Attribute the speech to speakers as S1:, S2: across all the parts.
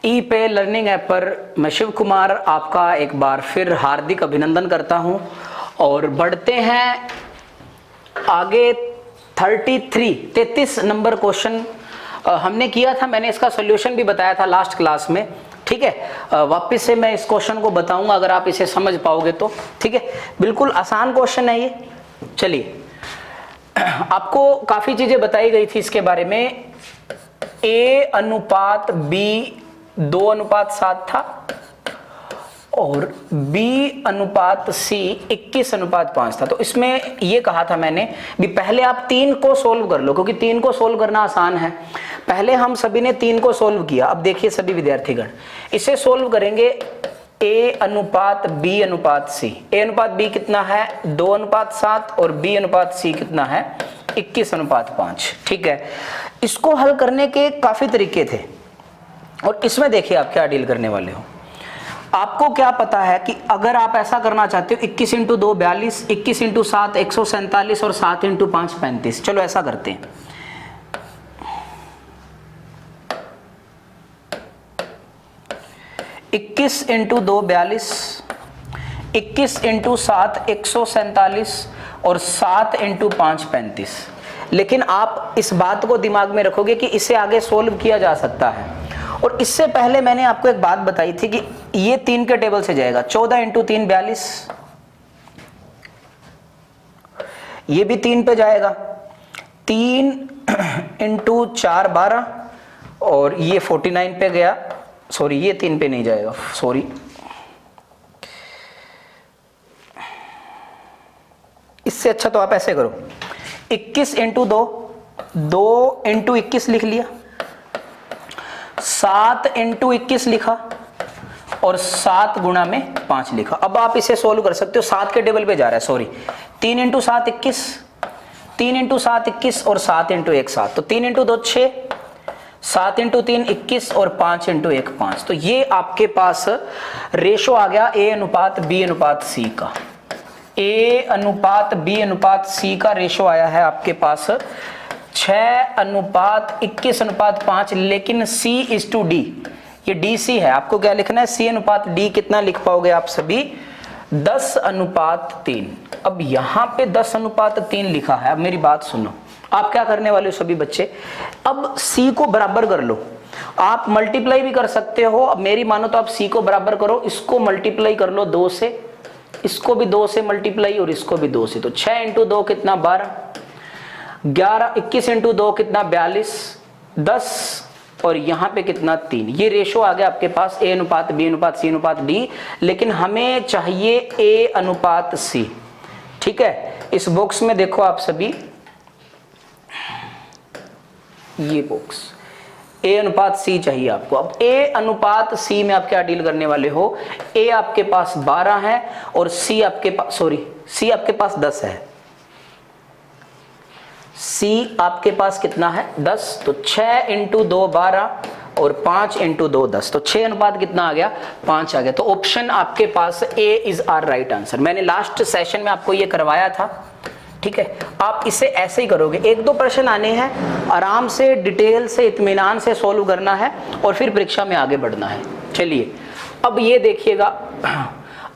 S1: ई पे learning app पर मैं शिव कुमार आपका एक बार फिर हार्दिक अभिनंदन करता हूं और बढ़ते हैं आगे। 33 नंबर क्वेश्चन हमने किया था, मैंने इसका सॉल्यूशन भी बताया था लास्ट क्लास में। ठीक है, वापस से मैं इस क्वेश्चन को बताऊंगा अगर आप इसे समझ पाओगे तो। ठीक है, बिल्कुल आसान क्वेश्चन है ये। चलिए, आपको काफी चीजें बताई गई थी इसके बारे में। A अनुपात B 2:7 था और B अनुपात C 21:5 था। तो इसमें ये कहा था मैंने भी पहले आप 3 को सोल्व कर लो, क्योंकि 3 को सोल्व करना आसान है। पहले हम सभी ने 3 को सोल्व किया। अब देखिए सभी विद्यार्थीगण, इसे सोल्व करेंगे A अनुपात B अनुपात C। A अनुपात B कितना है 2:7 और B अनुपात C कितना है 21:5। ठीक है, इसको हल करने के काफी तरीके थे और इसमें देखिए आप क्या डील करने वाले हो। आपको क्या पता है कि अगर आप ऐसा करना चाहते हो 21 × 2 42, 21 × 7 147 और 7 × 5 35। चलो ऐसा करते हैं, इक्कीस इंटू 2 42, 21 × 7 147 और 7 × 5 35। लेकिन आप इस बात को दिमाग में रखोगे कि इसे आगे सोल्व किया जा सकता है। और इससे पहले मैंने आपको एक बात बताई थी कि ये 3 के टेबल से जाएगा। 14 × 3 42, ये भी 3 पे जाएगा। 3 × 4 12 और ये 49 पे गया। सॉरी, ये 3 पे नहीं जाएगा, सॉरी। इससे अच्छा तो आप ऐसे करो, 21 × 2 2 × 21 लिख लिया, 7 × 21 लिखा और 7 गुणा में 5 लिखा। अब आप इसे सोल्व कर सकते हो। 7 के टेबल पे जा रहा है, सॉरी। 3 × 7 21, 3 × 7 21 और 7 × 1 7। तो 3 × 2 6, 7 × 3 21 और 5 × 1 5। तो ये आपके पास रेशो आ गया A अनुपात B अनुपात C का। A अनुपात B अनुपात C का रेशो आया है आपके पास 6:21:5। लेकिन C/D, ये DC है। आपको क्या लिखना है, C अनुपात D कितना लिख पाओगे आप सभी 10:3। अब यहाँ पे 10:3 लिखा है। अब मेरी बात सुनो, आप क्या करने वाले हो सभी बच्चे, अब C को बराबर कर लो। आप मल्टीप्लाई भी कर सकते हो। अब मेरी मानो तो आप C को बराबर करो, इसको मल्टीप्लाई कर लो 2 से, इसको भी 2 से मल्टीप्लाई और इसको भी 2 से। तो 6 × 2 कितना 12, 11 21 × 2 कितना 42, 10 और यहाँ पे कितना 3। ये रेशो आ गया आपके पास A अनुपात B अनुपात C अनुपात D। लेकिन हमें चाहिए A अनुपात C। ठीक है, इस बॉक्स में देखो आप सभी, ये बॉक्स A अनुपात C चाहिए आपको। अब A अनुपात C में आप क्या डील करने वाले हो, A आपके पास 12 है और C आपके पास, सॉरी, C आपके पास 10 है। C आपके पास कितना है 10। तो 6 × 2 12 और 5 × 2 10। तो 6 अनुपात कितना आ गया 5 आ गया। तो ऑप्शन आपके पास A is are right answer. मैंने लास्ट सेशन में आपको ये करवाया था। ठीक है, आप इसे ऐसे ही करोगे। 1-2 प्रश्न आने हैं, आराम से डिटेल से इत्मीनान से सोल्व करना है और फिर परीक्षा में आगे बढ़ना है। चलिए, अब ये देखिएगा,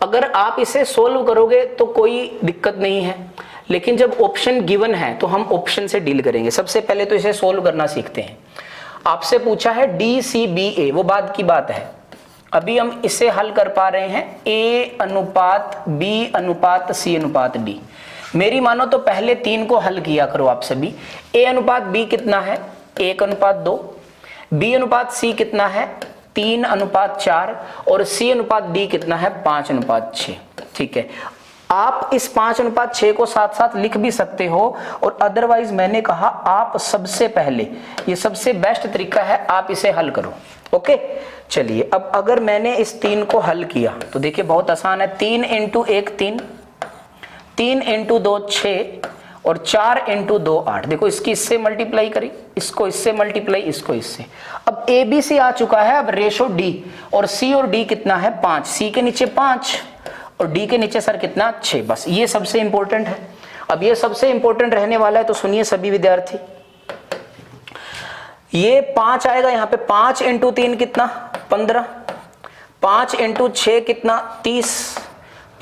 S1: अगर आप इसे सोल्व करोगे तो कोई दिक्कत नहीं है, लेकिन जब ऑप्शन गिवन है तो हम ऑप्शन से डील करेंगे। सबसे पहले तो इसे सोल्व करना सीखते हैं। आपसे पूछा है DCBA, वो बाद की बात है। अभी हम इसे हल कर पा रहे हैं A अनुपात B अनुपात C अनुपात D। मेरी मानो तो पहले 3 को हल किया करो आप सभी। A अनुपात B कितना है 1:2, B अनुपात C कितना है 3:4 और C अनुपात D कितना है 5:6। ठीक है, आप इस 5:6 को साथ साथ लिख भी सकते हो और अदरवाइज मैंने कहा आप सबसे पहले, ये सबसे बेस्ट तरीका है, आप इसे हल करो। ओके, चलिए, अब अगर मैंने इस 3 को हल किया तो देखिए बहुत आसान है। 3 × 1 3, 3 × 2 6 और 4 × 2 8। देखो इसकी इससे मल्टीप्लाई करी, इसको इससे मल्टीप्लाई, इसको इससे। अब ABC आ चुका है। अब रेशो D, और C और D कितना है 5। C के नीचे 5 और D के नीचे सर कितना 6। बस ये सबसे इंपॉर्टेंट है। अब ये सबसे इंपॉर्टेंट रहने वाला है, तो सुनिए सभी विद्यार्थी, ये 5 आएगा यहाँ पे। 5 × 3 कितना 15, 5 इंटू 6 कितना 30,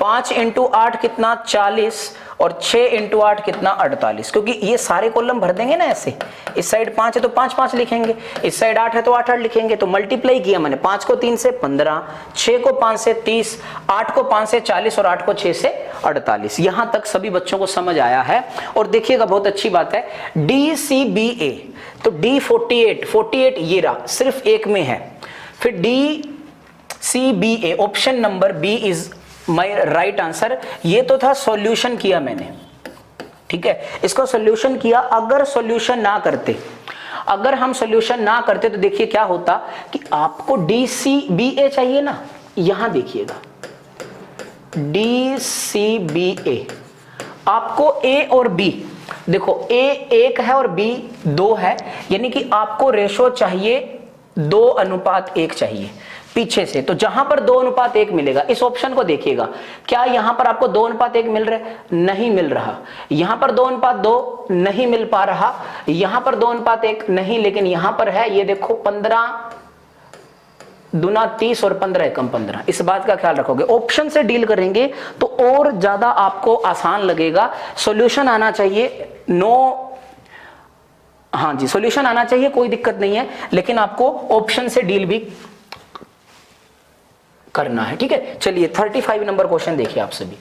S1: 5 इंटू 8 कितना 40 और 6 इंटू 8 कितना 48। क्योंकि ये सारे कॉलम भर देंगे ना ऐसे, इस साइड 5 है तो 5 5 लिखेंगे, इस साइड 8 है तो 8 8 लिखेंगे। तो मल्टीप्लाई किया मैंने, 5 को 3 से 15, 6 को 5 से 30, 8 को 5 से 40 और 8 को 6 से 48। यहां तक सभी बच्चों को समझ आया है। और देखिएगा बहुत अच्छी बात है, DCBA तो D48, 48 ये रहा, सिर्फ एक में है। फिर DCBA option number B is my right answer. ये तो था सॉल्यूशन किया मैंने, ठीक है, इसका सॉल्यूशन किया। अगर सॉल्यूशन ना करते, अगर हम सॉल्यूशन ना करते तो देखिए क्या होता कि आपको DCBA चाहिए ना, यहां देखिएगा DCBA, आपको A और B, देखो A 1 है और B 2 है, यानी कि आपको रेशो चाहिए 2:1 चाहिए पीछे से। तो जहां पर 2:1 मिलेगा, इस ऑप्शन को देखिएगा, क्या यहां पर आपको 2:1 मिल रहा है? नहीं मिल रहा। यहां पर 2:2 नहीं मिल पा रहा, यहां पर 2:1 नहीं, लेकिन यहां पर है, ये देखो 15 दूना 30 और 15 एकम 15। इस बात का ख्याल रखोगे, ऑप्शन से डील करेंगे तो और ज्यादा आपको आसान लगेगा। सॉल्यूशन आना चाहिए, हाँ जी सॉल्यूशन आना चाहिए, कोई दिक्कत नहीं है, लेकिन आपको ऑप्शन से डील भी करना है, ठीक है। चलिए 35 नंबर क्वेश्चन देखिए आप सभी।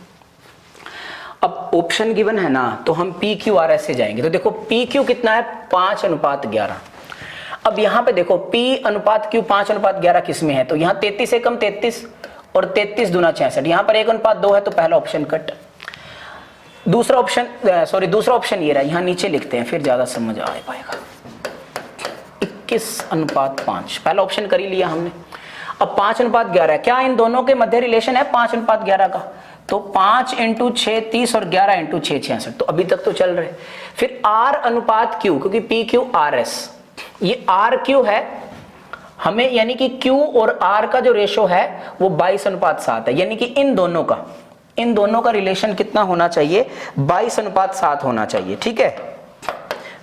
S1: अब ऑप्शन गिवन है ना, तो हम PQRS से जाएंगे। तो देखो PQ कितना है, 5:11। अब यहां पे देखो P/Q 5:11 किस में है, तो यहां 33 एकम 33 और 33 दूना 66। यहां पर 1:2 है, तो पहला ऑप्शन कट। दूसरा ऑप्शन दूसरा ऑप्शन ये रहा, यहां नीचे लिखते हैं फिर ज्यादा समझ आ पाएगा। 21:5, पहला ऑप्शन कर ही लिया हमने। अब 5:11, क्या इन दोनों के मध्य रिलेशन है 5:11 का? तो 5 इंटू 6 30 और 11 इंटू 6 66। तो अभी तक तो चल रहे। फिर R/Q, क्योंकि PQRS ये RQ है हमें, यानी कि Q और R का जो रेशो है वो 22:7 है, यानी कि इन दोनों का रिलेशन कितना होना चाहिए, 22:7 होना चाहिए, ठीक है,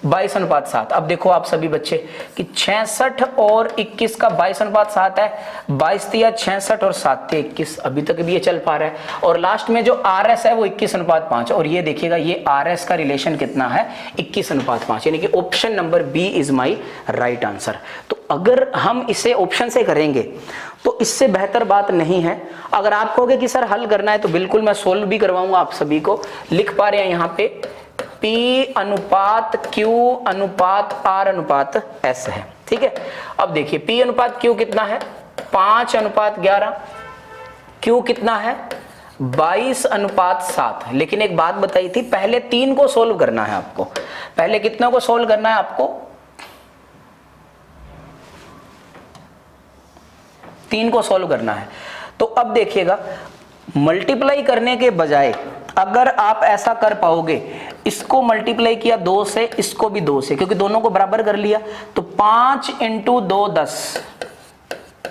S1: 22:7। अब देखो आप सभी बच्चे कि 66 और 21 का 22:7 है, 22 66 और 7 21, अभी तक भी ये चल पा रहा है। और लास्ट में जो RS है वो 21:5, और ये देखिएगा ये RS का रिलेशन कितना है 21:5, यानी कि option number B is my right answer. तो अगर हम इसे ऑप्शन से करेंगे तो इससे बेहतर बात नहीं है। अगर आप कहोगे कि सर हल करना है तो बिल्कुल मैं सोल्व भी करवाऊंगा आप सभी को। लिख पा रहे हैं यहाँ पे P/Q/R/S है, ठीक है। अब देखिए P/Q कितना है 5:11, Q कितना है 22:7। लेकिन एक बात बताई थी, पहले 3 को सोल्व करना है आपको। पहले कितना को सोल्व करना है आपको? 3 को सोल्व करना है। तो अब देखिएगा, मल्टीप्लाई करने के बजाय अगर आप ऐसा कर पाओगे, इसको मल्टीप्लाई किया 2 से, इसको भी 2 से, क्योंकि दोनों को बराबर कर लिया, तो 5 इंटू 2 10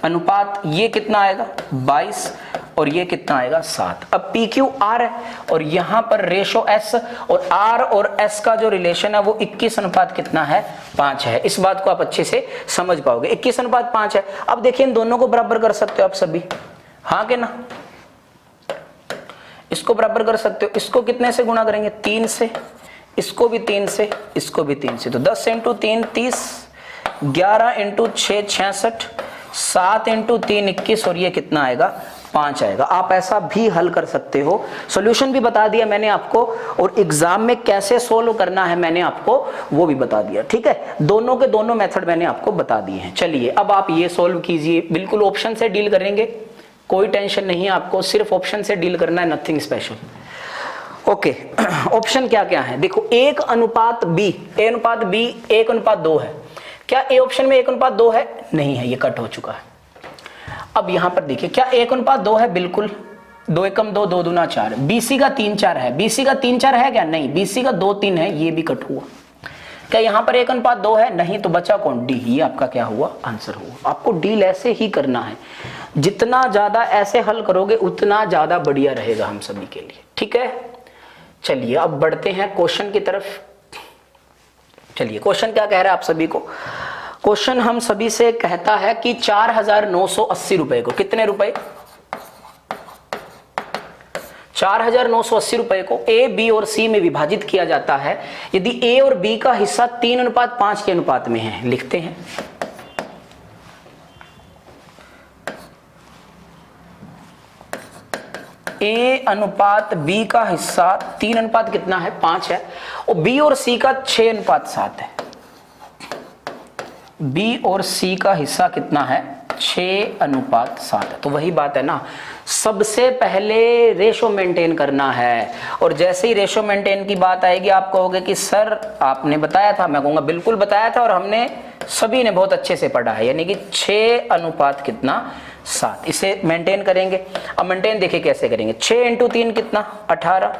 S1: अनुपात ये कितना आएगा 22 और ये कितना आएगा 7। अब PQR है और यहां पर रेशो S, और R और S का जो रिलेशन है वो 21 अनुपात कितना है 5 है। इस बात को आप अच्छे से समझ पाओगे, 21:5 है। अब देखिए इन दोनों को बराबर कर सकते हो आप सभी, हाँ के ना? इसको बराबर कर सकते हो। इसको कितने से गुणा करेंगे 3 से, इसको भी 3 से, इसको भी 3 से। तो 10 इंटू 3 30, 11 इंटू 6 66, 7 इंटू 3 21 और ये कितना आएगा 5 आएगा। आप ऐसा भी हल कर सकते हो। सॉल्यूशन भी बता दिया मैंने आपको, और एग्जाम में कैसे सोल्व करना है मैंने आपको वो भी बता दिया, ठीक है। दोनों के दोनों मेथड मैंने आपको बता दिए हैं। चलिए अब आप ये सोल्व कीजिए, बिल्कुल ऑप्शन से डील करेंगे, कोई टेंशन नहीं है आपको, सिर्फ ऑप्शन से डील करना है, नथिंग स्पेशल। ओके, ऑप्शन क्या क्या है देखो, 1:B, A/B 1:2 है। क्या ए ऑप्शन में 1:2 है? नहीं है, ये कट हो चुका है। अब यहां पर देखिए, क्या 1:2 है? बिल्कुल, 2 एकम 2, 2 दूना 4। BC का 3 4 है, BC का 3 4 है क्या? नहीं, BC का 2 3 है, ये भी कट हुआ। क्या यहां पर 1:2 है? नहीं, तो बचा कौन? डी। ये आपका क्या हुआ? आंसर हुआ। आपको डील ऐसे ही करना है, जितना ज्यादा ऐसे हल करोगे उतना ज्यादा बढ़िया रहेगा हम सभी के लिए, ठीक है। चलिए अब बढ़ते हैं क्वेश्चन की तरफ। चलिए क्वेश्चन क्या कह रहा है आप सभी को? क्वेश्चन हम सभी से कहता है कि 4,980 रुपए को, कितने रुपए, 4,980 रुपए को ए, बी और सी में विभाजित किया जाता है यदि ए और बी का हिस्सा 3:5 के अनुपात में है। लिखते हैं ए अनुपात बी का हिस्सा 3 अनुपात कितना है, 5 है, और बी और सी का 6:7 है। बी और सी का हिस्सा कितना है, 6:7 है। तो वही बात है ना, सबसे पहले रेशो मेंटेन करना है, और जैसे ही रेशो मेंटेन की बात आएगी आप कहोगे कि सर आपने बताया था, मैं कहूँगा बिल्कुल बताया था और हमने सभी ने बहुत अच्छे से पढ़ा है, यानी कि 6:7। इसे मेंटेन करेंगे। अब मेंटेन देखिए कैसे करेंगे, 6 × 3 कितना, 18,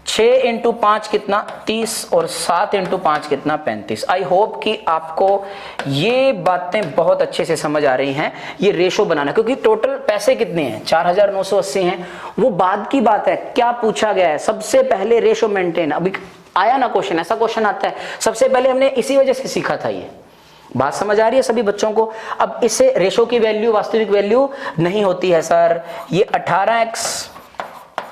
S1: 6 × 5 कितना, 30, और 7 × 5 कितना, 35। आई होप कि आपको ये बातें बहुत अच्छे से समझ आ रही हैं। ये रेशो बनाना, क्योंकि टोटल पैसे कितने हैं, 4,980 हैं, वो बाद की बात है। क्या पूछा गया है, सबसे पहले रेशो मेंटेन। अभी आया ना क्वेश्चन, ऐसा क्वेश्चन आता है, सबसे पहले हमने इसी वजह से सीखा था। ये बात समझ आ रही है सभी बच्चों को। अब इससे रेशो की वैल्यू वास्तविक वैल्यू नहीं होती है सर, ये 18x,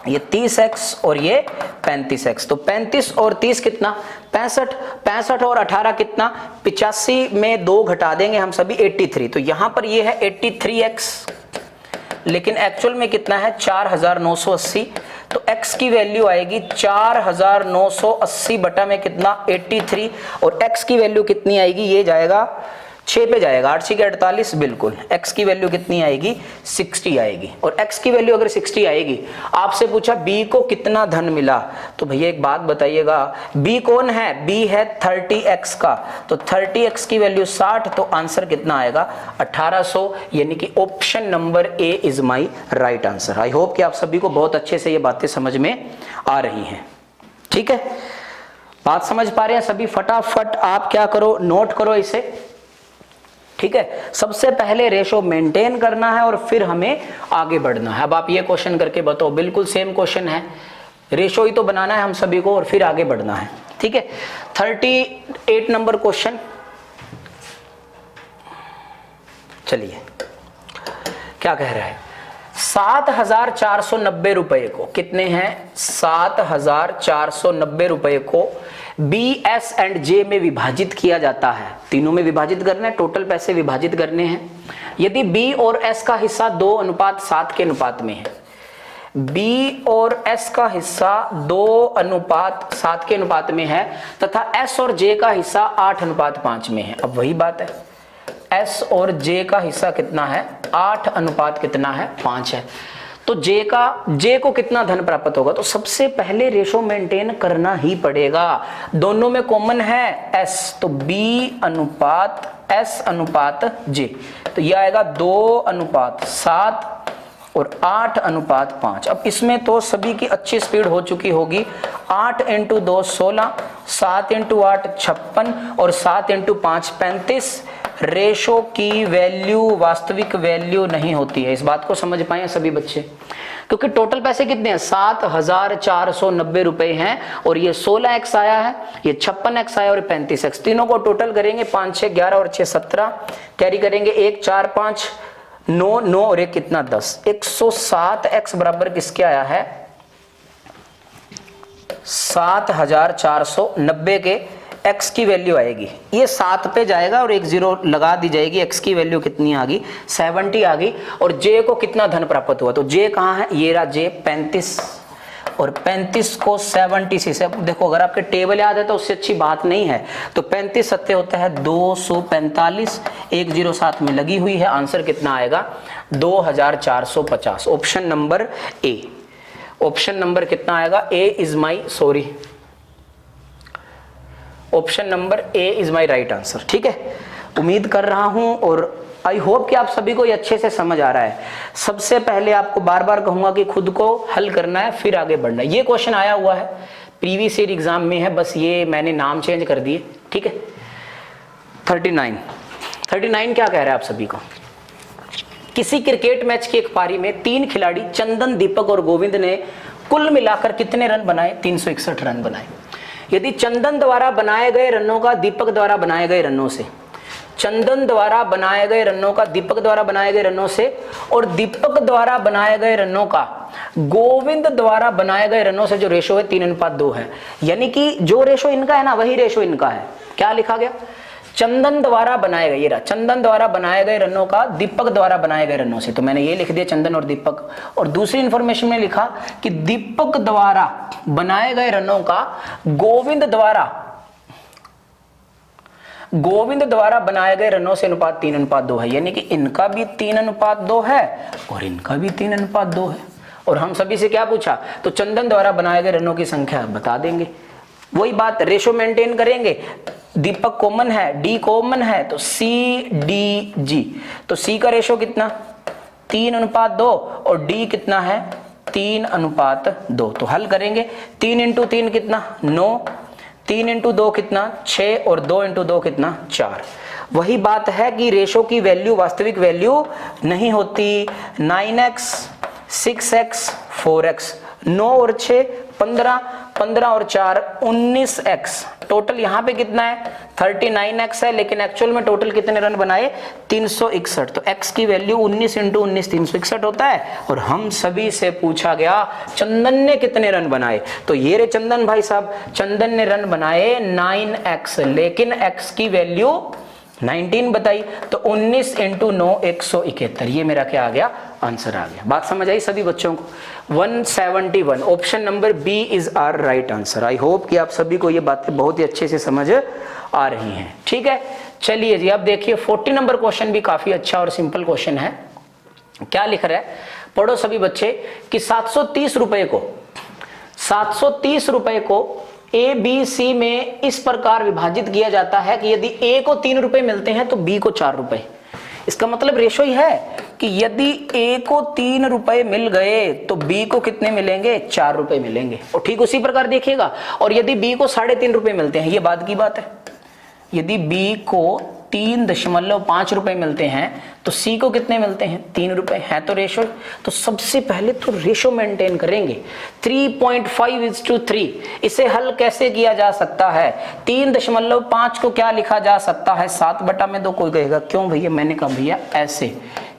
S1: ये 30x और ये 35x। तो 35 और 30 कितना, 65, 65 और 18 कितना, 85 में 2 घटा देंगे हम सभी, 83। तो यहां पर ये है 83x, लेकिन एक्चुअल में कितना है, 4,980। तो x की वैल्यू आएगी 4,980 बटा में कितना, 83, और x की वैल्यू कितनी आएगी, ये जाएगा 6 पे जाएगा, 8 6 48, बिल्कुल। x की वैल्यू कितनी आएगी, 60 आएगी। और x की वैल्यू अगर 60 आएगी, आपसे पूछा b को कितना धन मिला, तो भैया एक बात बताइएगा, b कौन है, b है 30x का, तो 30x की वैल्यू 60, तो आंसर कितना आएगा, 1800, यानी कि option number A is my right answer. I hope कि आप सभी को बहुत अच्छे से ये बातें समझ में आ रही हैं। ठीक है, बात समझ पा रहे हैं सभी? फटाफट आप क्या करो, नोट करो इसे। ठीक है, सबसे पहले रेशो मेंटेन करना है और फिर हमें आगे बढ़ना है। अब आप ये क्वेश्चन करके बताओ, बिल्कुल सेम क्वेश्चन है, रेशो ही तो बनाना है हम सभी को और फिर आगे बढ़ना है। ठीक है, 38 नंबर क्वेश्चन, चलिए क्या कह रहा है, 7,490 रुपए को, कितने हैं, 7,490 रुपए को बी, एस एंड जे में विभाजित किया जाता है। तीनों में विभाजित करना है, टोटल पैसे विभाजित करने हैं। यदि बी और एस का हिस्सा 2:7 के अनुपात में है, बी और एस का हिस्सा 2:7 के अनुपात में है, तथा एस और जे का हिस्सा 8:5 में है। अब वही बात है, एस और जे का हिस्सा कितना है, 8:5 है। तो जे को कितना धन प्राप्त होगा, तो सबसे पहले रेशो मेंटेन करना ही पड़ेगा। दोनों में कॉमन है एस, तो बी अनुपात एस अनुपात जे, तो यह आएगा 2:7 और 8:5। अब इसमें तो सभी की अच्छी स्पीड हो चुकी होगी। 8 × 2 16, 7 × 8 56 और 7 × 5 35। रेशो की वैल्यू वास्तविक वैल्यू नहीं होती है। इस बात को समझ पाए सभी बच्चे? क्योंकि टोटल पैसे कितने हैं, 7,490 रुपए हैं, और ये 16x आया है, ये 56x आया और 35x। तीनों को टोटल करेंगे, 5 6 11 और 6 17, कैरी करेंगे 1 4 5 9 9 और 1 कितना 10। 107x बराबर किसके आया है, 7,490 के x की वैल्यू आएगी, ये 7 पे जाएगा और 1 0 लगा दी जाएगी। x की वैल्यू कितनी आ गई, 70 आ गई। और j को कितना धन प्राप्त हुआ, तो j कहाँ है, ये रहा j 35, और 35 को 70 से देखो, अगर आपके टेबल याद है तो उससे अच्छी बात नहीं है। तो 35 सत्ते होता है 245, 1 0 7 में लगी हुई है। आंसर कितना आएगा, 2,450। Option number A, option number कितना आएगा, A is my, sorry, option number A is my right answer. ठीक है, उम्मीद कर रहा हूं और आई होप कि आप सभी को ये अच्छे से समझ आ रहा है। सबसे पहले आपको बार बार कहूंगा कि खुद को हल करना है, फिर आगे बढ़ना है। ये क्वेश्चन आया हुआ है, प्रीवियस ईयर एग्जाम में है, बस ये मैंने नाम चेंज कर दिए। ठीक है, 39 क्या कह रहा है आप सभी को, किसी क्रिकेट मैच की एक पारी में 3 खिलाड़ी चंदन, दीपक और गोविंद ने कुल मिलाकर कितने रन बनाए, 361 रन बनाए। यदि चंदन द्वारा बनाए गए रनों का दीपक द्वारा बनाए गए रनों से चंदन द्वारा बनाए गए रनों का दीपक द्वारा बनाए गए रनों से और दीपक द्वारा बनाए गए रनों का गोविंद द्वारा बनाए गए रनों से जो रेशो है 3:2 है। यानी कि जो रेशो इनका है ना वही रेशो इनका है। क्या लिखा गया? चंदन द्वारा बनाए गए, ये रहा, चंदन द्वारा बनाए गए रनों का दीपक द्वारा बनाए गए रनों से, तो मैंने ये लिख दिया चंदन और दीपक। और दूसरी इंफॉर्मेशन में लिखा कि दीपक द्वारा बनाए गए रनों का गोविंद द्वारा बनाए गए रनों से अनुपात 3:2 है। यानी कि इनका भी 3:2 है और इनका भी 3:2 है। और हम सभी से क्या पूछा? तो चंदन द्वारा बनाए गए रनों की संख्या बता देंगे। वही बात, रेशो मेंटेन करेंगे। दीपक कॉमन है, डी कॉमन है, तो सी डी जी, तो सी का रेशो कितना? 3:2 और डी कितना है? 3:2। तो हल करेंगे, 3 × 3 कितना? 9, 3 × 2 कितना? 6 और 2 × 2 कितना? 4। वही बात है कि रेशो की वैल्यू वास्तविक वैल्यू नहीं होती। 9x, 6x, 4x, 9 और 6 15, 15 और 4 19x। टोटल यहाँ पे कितना है? 39x है, लेकिन एक्चुअल में टोटल कितने रन बनाए? 361। तो x की वैल्यू 19 × 19 361 होता है। और हम सभी से पूछा गया चंदन ने कितने रन बनाए, तो ये रे चंदन भाई साहब, चंदन ने रन बनाए 9x, लेकिन x की वैल्यू 19 बताई, तो 19 × 9 171। ये मेरा क्या आ गया? आंसर आ गया। बात समझ आई सभी बच्चों को? 171 option number B is are right answer. I hope कि आप सभी को ये बातें बहुत ही अच्छे से समझ आ रही हैं। ठीक है, चलिए जी, अब देखिए 40 नंबर क्वेश्चन भी काफी अच्छा और सिंपल क्वेश्चन है। क्या लिख रहा है? पढ़ो सभी बच्चे कि 730 रुपए को ए बी सी में इस प्रकार विभाजित किया जाता है कि यदि ए को 3 रुपए मिलते हैं तो बी को 4 रुपए। इसका मतलब रेशो ही है कि यदि ए को 3 रुपए मिल गए तो बी को कितने मिलेंगे? 4 रुपए मिलेंगे। और ठीक उसी प्रकार देखिएगा, और यदि बी को 3.5 रुपए मिलते हैं, ये बात की बात है, यदि बी को 3.5 रुपए मिलते हैं तो सी को कितने मिलते हैं? 3 रुपए। है तो रेशो। तो सबसे पहले तो रेशो मेंटेन करेंगे। 3.5:3। इसे हल कैसे किया जा सकता है? 3.5 को क्या लिखा जा सकता है? 7/2। कोई कहेगा क्यों भैया? मैंने कहा भैया ऐसे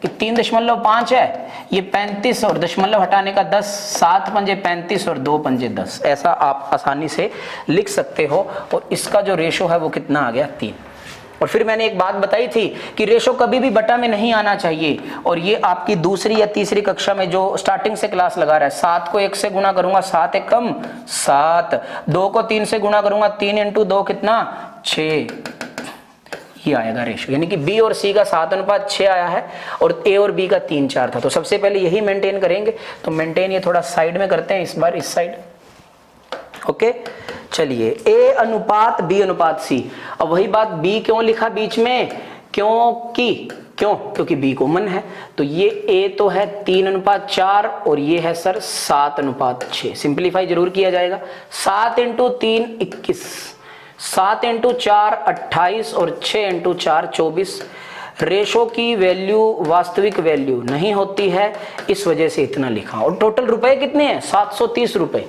S1: कि 3.5 है, ये 35 और दशमलव हटाने का 10, 7 पंजे 35 और 2 पंजे 10, ऐसा आप आसानी से लिख सकते हो। और इसका जो रेशो है वो कितना आ गया? 3। और फिर मैंने एक बात बताई थी कि रेशो कभी भी बटा में नहीं आना चाहिए, और ये आपकी दूसरी या तीसरी कक्षा में जो स्टार्टिंग से क्लास लगा रहा है, 7 को 1 से गुना करूंगा 7 1 कम 7, 2 को 3 से गुना करूंगा 3 × 2 कितना? 6। ये आएगा रेशो। यानी कि बी और सी का 7:6 आया है और ए और बी का 3 4 था। तो सबसे पहले यही मेंटेन करेंगे। तो मेंटेन ये थोड़ा साइड में करते हैं, इस बार इस साइड। ओके, चलिए ए अनुपात बी अनुपात सी। अब वही बात, बी क्यों लिखा बीच में? क्योंकि बी कॉमन है। तो ये ए तो है 3:4 और ये है सर 7:6। सिंप्लीफाई जरूर किया जाएगा। 7 × 3 21, 7 × 4 28 और 6 × 4 24। रेशो की वैल्यू वास्तविक वैल्यू नहीं होती है, इस वजह से इतना लिखा। और टोटल रुपए कितने हैं? 730 रुपए।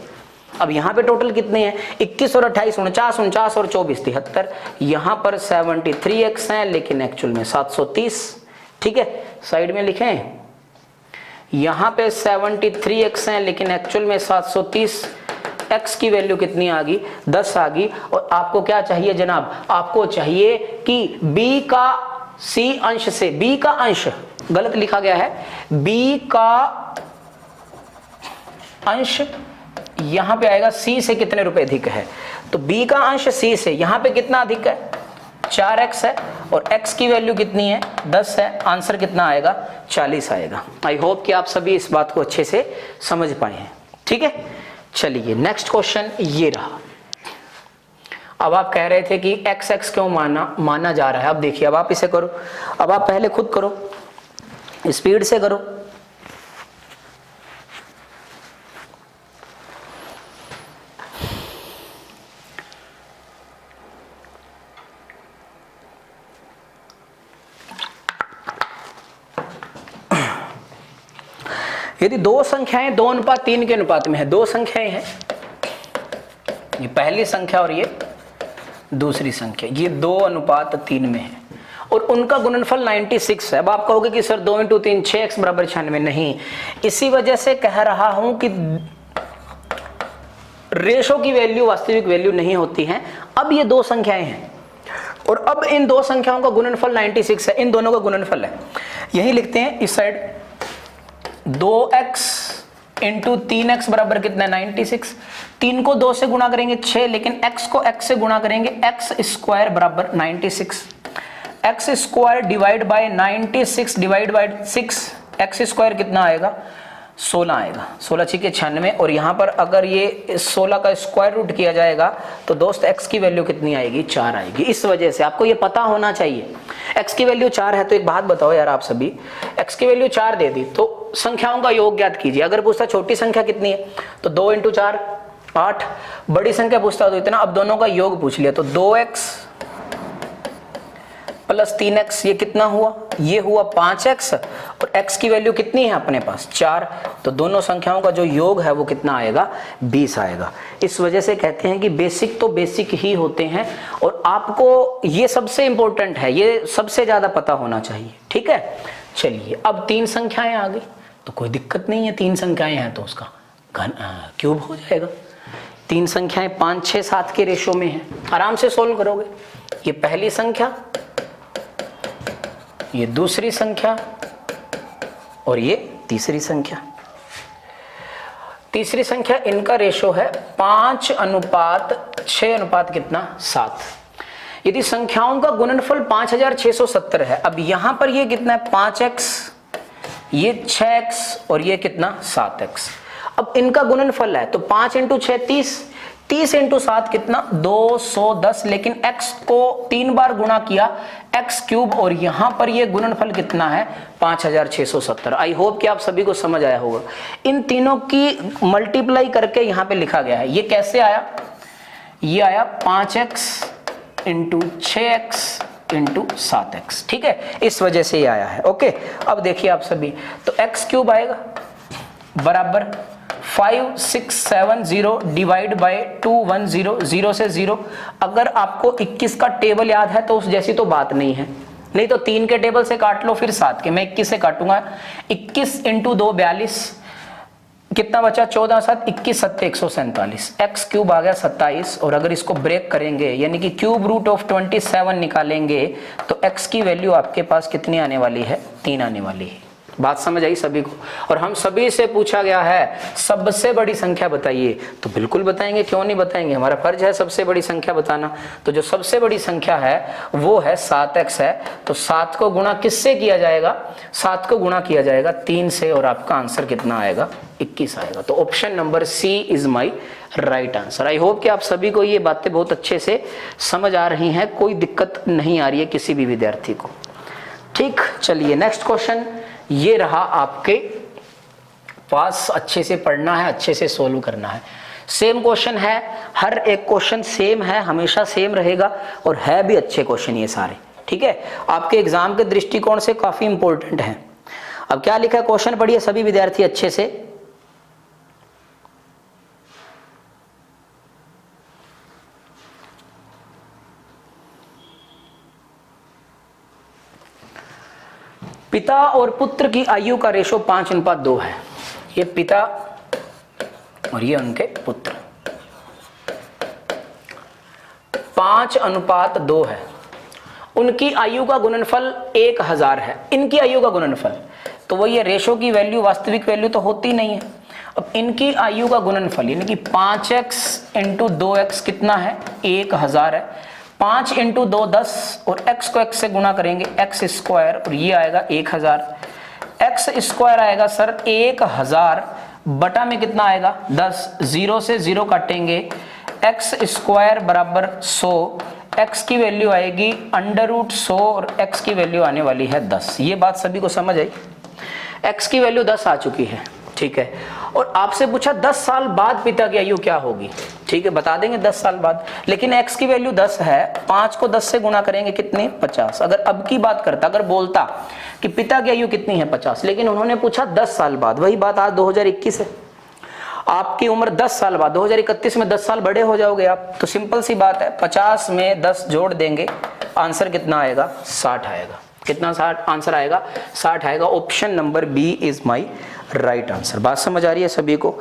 S1: अब यहाँ पे टोटल कितने हैं? 21 और 28 49, 49 और 24 73। यहाँ पर 73x हैं, लेकिन एक्चुअल में 730। ठीक है, साइड में लिखें, यहाँ पे 73x हैं, लेकिन एक्चुअल में 730। x की वैल्यू कितनी आ गई? 10 आ गई। और आपको क्या चाहिए जनाब? आपको चाहिए कि b का c अंश से, b का अंश गलत लिखा गया है, b का अंश यहां पे आएगा c से कितने रुपए अधिक है। तो b का अंश c से यहां पे कितना अधिक है? 4x है, और x की वैल्यू कितनी है? 10 है। आंसर कितना आएगा? 40 आएगा। आई होप कि आप सभी इस बात को अच्छे से समझ पाए हैं। ठीक है, चलिए नेक्स्ट क्वेश्चन ये रहा। अब आप कह रहे थे कि x क्यों माना जा रहा है। अब देखिए, अब आप इसे करो। अब आप पहले खुद करो, स्पीड से करो। यदि दो संख्याएं 2:3 के अनुपात में है, दो संख्याएं हैं, ये पहली संख्या और ये दूसरी संख्या, ये 2:3 में है, और उनका गुणनफल 96 है। अब आप कहोगे कि सर 2 × 3 6x बराबर 96, नहीं, इसी वजह से कह रहा हूं कि रेशो की वैल्यू वास्तविक वैल्यू नहीं होती है। अब ये दो संख्याएं हैं और अब इन दो संख्याओं का गुणनफल 96 है, इन दोनों का गुणनफल है, यही लिखते हैं इस साइड 2x × 3x बराबर कितना है 96। 3 को 2 से गुणा करेंगे 6, लेकिन x को x से गुणा करेंगे x² बराबर 96। x² divide by 96 divide by 6, x² कितना आएगा 16 आएगा, 16 6 के 96। और यहाँ पर अगर ये 16 का स्क्वायर रूट किया जाएगा तो दोस्त x की वैल्यू कितनी आएगी 4 आएगी। इस वजह से आपको ये पता होना चाहिए x की वैल्यू 4 है। तो एक बात बताओ यार आप सभी, x की वैल्यू 4 दे दी तो संख्याओं का योग ज्ञात कीजिए। अगर पूछता छोटी संख्या कितनी है तो 2 × 4 8, बड़ी संख्या पूछता तो इतना। अब दोनों का योग पूछ लिया तो 2x प्लस 3x ये कितना हुआ, ये हुआ 5x और x की वैल्यू कितनी है अपने पास 4, तो दोनों संख्याओं का जो योग है वो कितना आएगा 20 आएगा। इस वजह से कहते हैं कि बेसिक तो बेसिक ही होते हैं और आपको ये सबसे इंपॉर्टेंट है, ये सबसे ज्यादा पता होना चाहिए, ठीक है। चलिए अब 3 संख्याएं आ गई तो कोई दिक्कत नहीं है, 3 संख्याएं हैं तो उसका क्यूब हो जाएगा। 3 संख्याएं 5 6 7 के रेशो में है, आराम से सोल्व करोगे। ये पहली संख्या, ये दूसरी संख्या और ये तीसरी संख्या। तीसरी संख्या इनका रेशो है 5:6 कितना 7। यदि संख्याओं का गुणनफल 5670 है, अब यहां पर ये कितना है 5x, ये 6x और ये कितना 7x। अब इनका गुणनफल है तो 5 × 6 30, 30 × 7 कितना 210, लेकिन x को 3 बार गुणा किया x³ और यहां पर ये गुणनफल कितना है 5670। आई होप कि आप सभी को समझ आया होगा। इन तीनों की मल्टीप्लाई करके यहां पे लिखा गया है। ये कैसे आया, ये आया 5x × 6x × 7x, ठीक है, इस वजह से ये आया है। ओके, अब देखिए आप सभी, तो x³ आएगा बराबर 5670 डिवाइड बाय 210, 0 से 0। अगर आपको 21 का टेबल याद है तो उस जैसी तो बात नहीं है, नहीं तो 3 के टेबल से काट लो फिर 7 के, मैं 21 से काटूंगा। 21 × 2 42, कितना बचा 14 7 21 7 147, x³ आ गया 27। और अगर इसको ब्रेक करेंगे यानी कि क्यूब रूट ऑफ 27 निकालेंगे तो x की वैल्यू आपके पास कितनी आने वाली है 3 आने वाली है। बात समझ आई सभी को। और हम सभी से पूछा गया है सबसे बड़ी संख्या बताइए, तो बिल्कुल बताएंगे, क्यों नहीं बताएंगे, हमारा फर्ज है सबसे बड़ी संख्या बताना। तो जो सबसे बड़ी संख्या है वो है 7x है, तो 7 को गुणा किससे किया जाएगा, 7 को गुणा किया जाएगा 3 से और आपका आंसर कितना आएगा 21 आएगा। तो option number C is my right answer. I hope कि आप सभी को ये बातें बहुत अच्छे से समझ आ रही हैं, कोई दिक्कत नहीं आ रही है किसी भी विद्यार्थी को। ठीक, चलिए नेक्स्ट क्वेश्चन ये रहा आपके पास, अच्छे से पढ़ना है, अच्छे से सोल्व करना है। सेम क्वेश्चन है, हर एक क्वेश्चन सेम है, हमेशा सेम रहेगा और है भी अच्छे क्वेश्चन ये सारे, ठीक है, आपके एग्जाम के दृष्टिकोण से काफी इंपॉर्टेंट है। अब क्या लिखा है क्वेश्चन पढ़िए सभी विद्यार्थी अच्छे से। पिता और पुत्र की आयु का रेशो 5:2 है। ये पिता और ये उनके पुत्र, 5:2 है। उनकी आयु का गुणनफल 1000 है, इनकी आयु का गुणनफल, तो वो ये रेशो की वैल्यू वास्तविक वैल्यू तो होती नहीं है। अब इनकी आयु का गुणनफल यानी कि 5x × 2x कितना है 1000 है, 5 × 2 10 और x को x से गुणा करेंगे x² और ये आएगा 1000। x² आएगा सर 1000 बटा में कितना आएगा 10, 0 से 0 काटेंगे x² बराबर 100, x की वैल्यू आएगी √100 और x की वैल्यू आने वाली है 10। ये बात सभी को समझ आई, x की वैल्यू 10 आ चुकी है, ठीक है। और आपसे पूछा 10 साल बाद पिता की आयु क्या होगी, ठीक है, बता देंगे 10 साल बाद, लेकिन x की वैल्यू 10 है, 5 को 10 से गुणा करेंगे कितने 50। अगर अब की बात करता, अगर बोलता कि पिता की आयु कितनी है 50, लेकिन उन्होंने पूछा 10 साल बाद, वही बात आज 2021 है, आपकी उम्र 10 साल बाद 2031 में 10 साल बड़े हो जाओगे आप, तो सिंपल सी बात है 50 में 10 जोड़ देंगे आंसर कितना आएगा? 60 आएगा। कितना 60 आंसर आएगा? 60 आएगा। Option number B is my right answer. बात समझ आ रही है सभी को?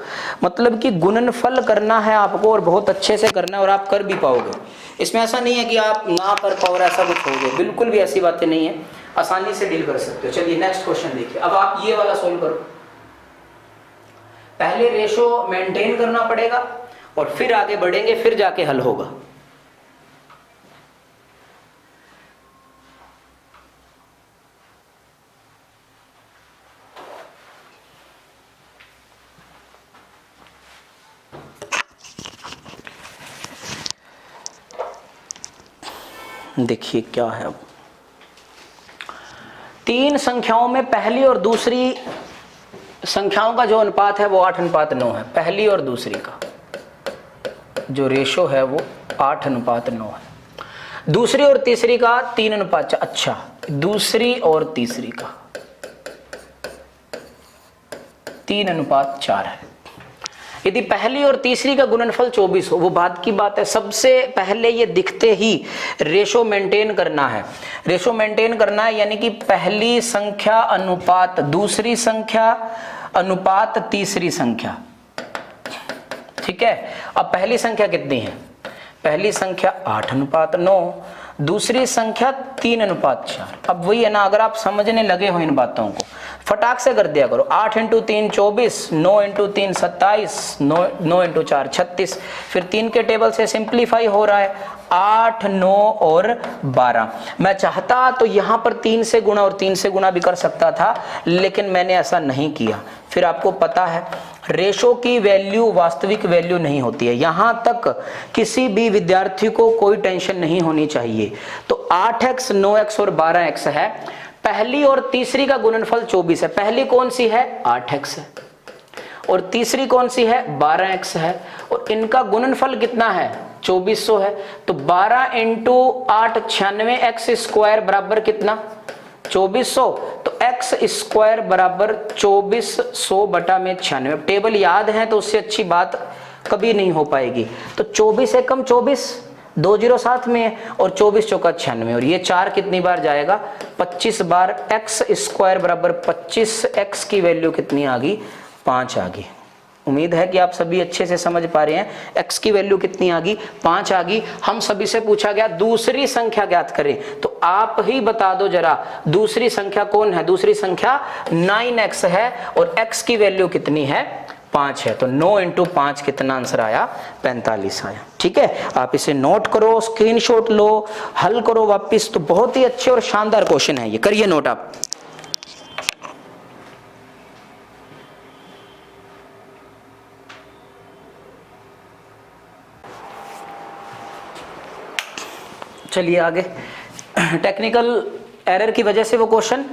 S1: मतलब कि गुणनफल करना है आपको और बहुत अच्छे से करना है और आप कर भी पाओगे। इसमें ऐसा नहीं है कि आप ना कर पाओ और ऐसा कुछ हो गया, बिल्कुल भी ऐसी बातें नहीं है, आसानी से डील कर सकते हो। चलिए नेक्स्ट क्वेश्चन देखिए। अब आप ये वाला सोल्व करो। पहले रेशो मेंटेन करना पड़ेगा और फिर आगे बढ़ेंगे, फिर जाके हल होगा। देखिए क्या है, अब 3 संख्याओं में पहली और दूसरी संख्याओं का जो अनुपात है वो 8:9 है। पहली और दूसरी का जो रेशो है वो 8:9 है। दूसरी और तीसरी का 3:4। अच्छा, दूसरी और तीसरी का 3:4 है। यदि पहली और तीसरी का गुणनफल 24 हो, वो बात की बात है। सबसे पहले ये दिखते ही रेशो मेंटेन करना है। रेशो मेंटेन करना है यानी कि पहली संख्या अनुपात दूसरी संख्या अनुपात तीसरी संख्या। ठीक है, अब पहली संख्या कितनी है? पहली संख्या 8:9, दूसरी संख्या 3:4। अब वही है ना, अगर आप समझने लगे हो इन बातों को फटाक से कर दिया करो। 8 × 3 24, 9 × 3 27, 9 × 4 36। फिर 3 के टेबल से सिंप्लीफाई हो रहा है 8, 9 और 12। मैं चाहता तो यहां पर 3 से गुणा और 3 से गुणा भी कर सकता था, लेकिन मैंने ऐसा नहीं किया। फिर आपको पता है रेशो की वैल्यू वास्तविक वैल्यू नहीं होती है। यहां तक किसी भी विद्यार्थी को कोई टेंशन नहीं होनी चाहिए। तो 8x, 9x और 12x है। पहली और तीसरी का गुणनफल 24 है। पहली कौन सी है? 8x है और तीसरी कौन सी है? 12x है और इनका गुणनफल कितना है? 2400 है। तो 12 × 8 96x² बराबर कितना? 2400। तो x² बराबर 2400 बटा में 96। टेबल याद है तो उससे अच्छी बात कभी नहीं हो पाएगी। तो 24 से कम 24, 2 0 साथ में है और 24 चौका 96 और ये 4 कितनी बार जाएगा? 25 बार। x² बराबर 25, x की वैल्यू कितनी आ गई? 5 आ गई। उम्मीद है कि आप सभी अच्छे से समझ पा रहे हैं। x की वैल्यू कितनी आ गई? 5 आ गई। हम सभी से पूछा गया दूसरी संख्या ज्ञात करें, तो आप ही बता दो जरा दूसरी संख्या कौन है? दूसरी संख्या 9x है और x की वैल्यू कितनी है? 5 है। तो 9 × 5 कितना आंसर आया? 45 आया। ठीक है, आप इसे नोट करो, स्क्रीनशॉट लो, हल करो वापस। तो बहुत ही अच्छे और शानदार क्वेश्चन है ये, करिए नोट आप। चलिए आगे। टेक्निकल एरर की वजह से वो क्वेश्चन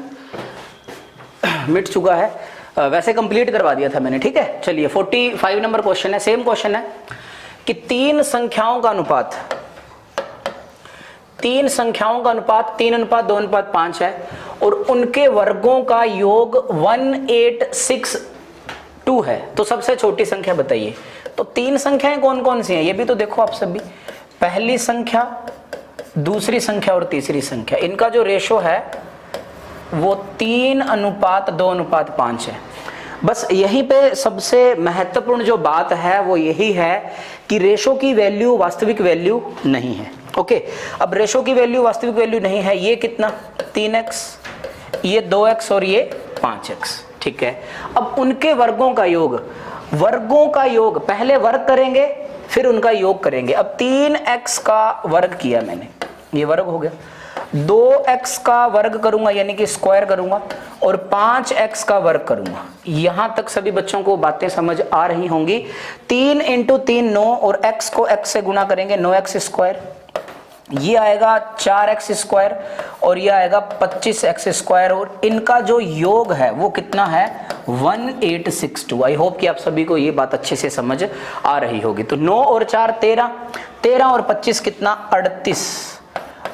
S1: मिट चुका है, वैसे कंप्लीट करवा दिया था मैंने। ठीक है, चलिए 45 नंबर क्वेश्चन है। सेम क्वेश्चन है कि 3 संख्याओं का अनुपात 3:2:5 है और उनके वर्गों का योग 1862 है। तो सबसे छोटी संख्या बताइए। तो 3 संख्याएं कौन कौन सी हैं ये भी तो देखो आप सभी। पहली संख्या, दूसरी संख्या और तीसरी संख्या, इनका जो रेशो है वो 3:2:5 है। बस यहीं पे सबसे महत्वपूर्ण जो बात है वो यही है कि रेशो की वैल्यू वास्तविक वैल्यू नहीं है। ओके, अब रेशो की वैल्यू वास्तविक वैल्यू नहीं है। ये कितना? 3x, ये 2x और ये 5x। ठीक है, अब उनके वर्गों का योग पहले वर्ग करेंगे फिर उनका योग करेंगे। अब 3x का वर्ग किया मैंने, ये वर्ग हो गया। 2x का वर्ग करूंगा यानी कि स्क्वायर करूंगा और 5x का वर्ग करूंगा। यहां तक सभी बच्चों को बातें समझ आ रही होंगी। 3 × 3 9 और x को x से गुणा करेंगे 9x²। ये आएगा 4x² और ये आएगा 25x² और इनका जो योग है वो कितना है? 1862। आई होप कि आप सभी को ये बात अच्छे से समझ आ रही होगी। तो 9 और 4 13, 13 और 25 कितना? 38।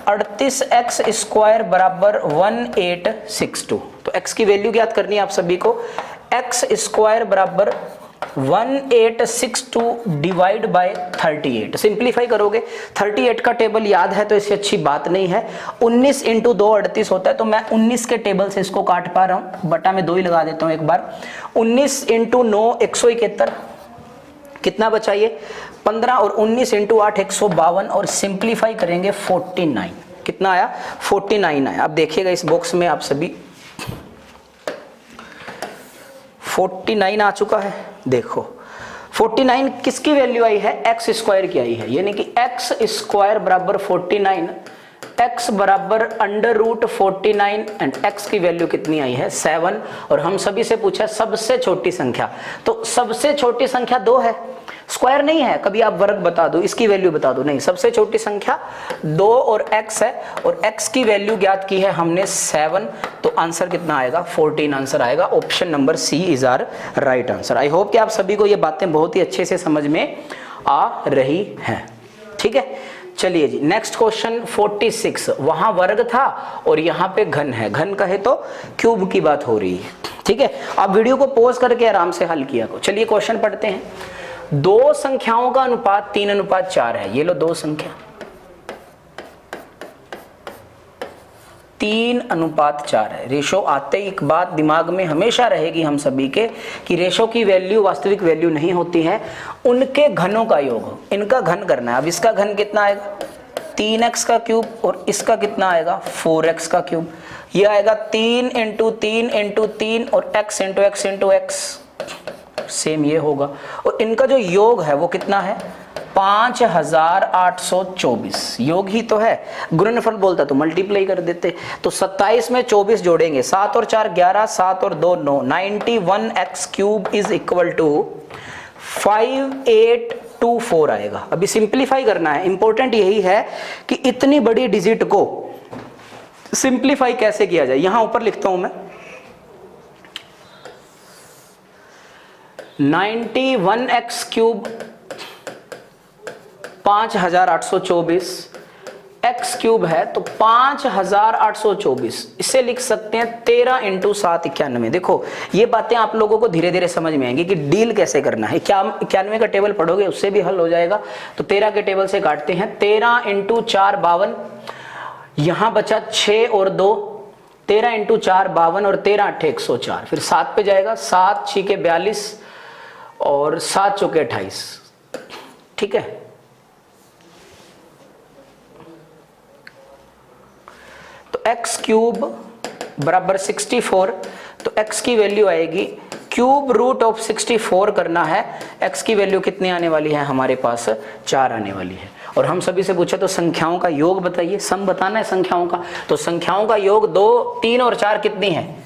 S1: 38x² बराबर 1862। तो x की वैल्यू ज्ञात करनी है आप सभी को। x² बराबर 1862 डिवाइड बाय 38, सिंप्लीफाई करोगे 38 का टेबल याद है तो इससे अच्छी बात नहीं है। 19 इंटू 2 38 होता है, तो मैं 19 के टेबल से इसको काट पा रहा हूं, बटा में 2 ही लगा देता हूं एक बार। 19 इंटू 9 171, कितना बचा ये 15, और 19 इंटू 8 152, और सिंप्लीफाई करेंगे 49, कितना आया 49 आया। अब देखिएगा इस बॉक्स में आप सभी 49 आ चुका है। देखो 49 किसकी वैल्यू आई है, एक्स स्क्वायर की आई है, यानी कि एक्स स्क्वायर बराबर 49, x बराबर अंडर रूट 49 एंड x की वैल्यू कितनी आई है 7। और हम सभी से पूछा सबसे छोटी संख्या, तो सबसे छोटी संख्या 2 है, स्क्वायर नहीं है। कभी आप वर्ग बता दो, इसकी वैल्यू बता दो, नहीं, सबसे छोटी संख्या 2 और x है, और x की वैल्यू ज्ञात की है हमने 7, तो आंसर कितना आएगा 14 आंसर आएगा। Option number C is are right answer. I hope कि आप सभी को ये बातें बहुत ही अच्छे से समझ में आ रही हैं, ठीक है। चलिए जी, नेक्स्ट क्वेश्चन 46, वहां वर्ग था और यहाँ पे घन है, घन कहे तो क्यूब की बात हो रही है, ठीक है। आप वीडियो को पॉज करके आराम से हल किया करो। चलिए क्वेश्चन पढ़ते हैं। दो संख्याओं का अनुपात 3:4 है, ये लो दो संख्या 3:4 है। रेशो आते ही एक बात दिमाग में हमेशा रहेगी हम सभी के कि रेशो की वैल्यू वास्तविक वैल्यू नहीं होती है, उनके घनों का योग, इनका घन करना है। अब इसका घन कितना आएगा 3x का क्यूब, और इसका कितना आएगा 4x का क्यूब। ये आएगा 3 × 3 × 3 और x × x × x, सेम ये होगा। और इनका जो योग है वो कितना है 5824, योग ही तो है, गुणनफल बोलता तो मल्टीप्लाई कर देते। तो 27 में 24 जोड़ेंगे, 7 और 4 11, 7 और 2 9, 91x cube is equal to 5824 आएगा। अभी सिंप्लीफाई करना है, इंपॉर्टेंट यही है कि इतनी बड़ी डिजिट को सिंप्लीफाई कैसे किया जाए। यहां ऊपर लिखता हूं मैं 91x क्यूब 5824, x क्यूब है तो 5824, इसे लिख सकते हैं 13 × 7 91। देखो ये बातें आप लोगों को धीरे धीरे समझ में आएंगी कि डील कैसे करना है। 91 का टेबल पढ़ोगे उससे भी हल हो जाएगा। तो 13 के टेबल से काटते हैं, 13 × 4 52, यहां बचा 6 और 2, 13 × 4 52 और 13 × 8 104, फिर 7 पे जाएगा, 7 6 के 42 और 7 चौके 28, ठीक है। तो x क्यूब बराबर 64, तो x की वैल्यू आएगी क्यूब रूट ऑफ 64 करना है, x की वैल्यू कितनी आने वाली है हमारे पास 4 आने वाली है। और हम सभी से पूछा तो संख्याओं का योग बताइए, सम बताना है संख्याओं का। तो संख्याओं का योग 2 3 और 4 कितनी है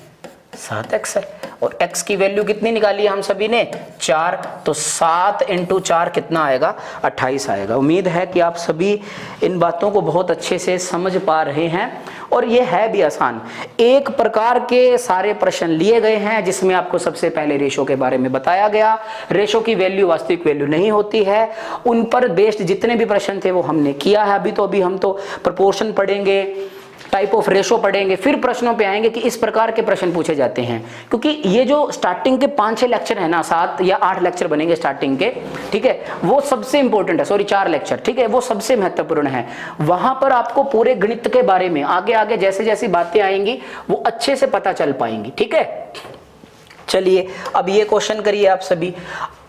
S1: 7x है, और x की वैल्यू कितनी निकाली है हम सभी ने 4, तो 7 × 4 कितना आएगा 28 आएगा। उम्मीद है कि आप सभी इन बातों को बहुत अच्छे से समझ पा रहे हैं, और ये है भी आसान। एक प्रकार के सारे प्रश्न लिए गए हैं जिसमें आपको सबसे पहले रेशो के बारे में बताया गया, रेशो की वैल्यू वास्तविक वैल्यू नहीं होती है, उन पर बेस्ड जितने भी प्रश्न थे वो हमने किया है। अभी हम तो प्रोपोर्शन पढ़ेंगे, टाइप ऑफ रेशो पढ़ेंगे, फिर प्रश्नों पे आएंगे कि इस प्रकार के प्रश्न पूछे जाते हैं। क्योंकि ये जो स्टार्टिंग के 5-6 लेक्चर है ना, 7 या 8 लेक्चर बनेंगे स्टार्टिंग के, ठीक है, वो सबसे इंपॉर्टेंट है। सॉरी 4 लेक्चर, ठीक है, वो सबसे महत्वपूर्ण है। वहां पर आपको पूरे गणित के बारे में आगे आगे जैसे जैसी बातें आएंगी वो अच्छे से पता चल पाएंगी, ठीक है। चलिए अब ये क्वेश्चन करिए आप सभी।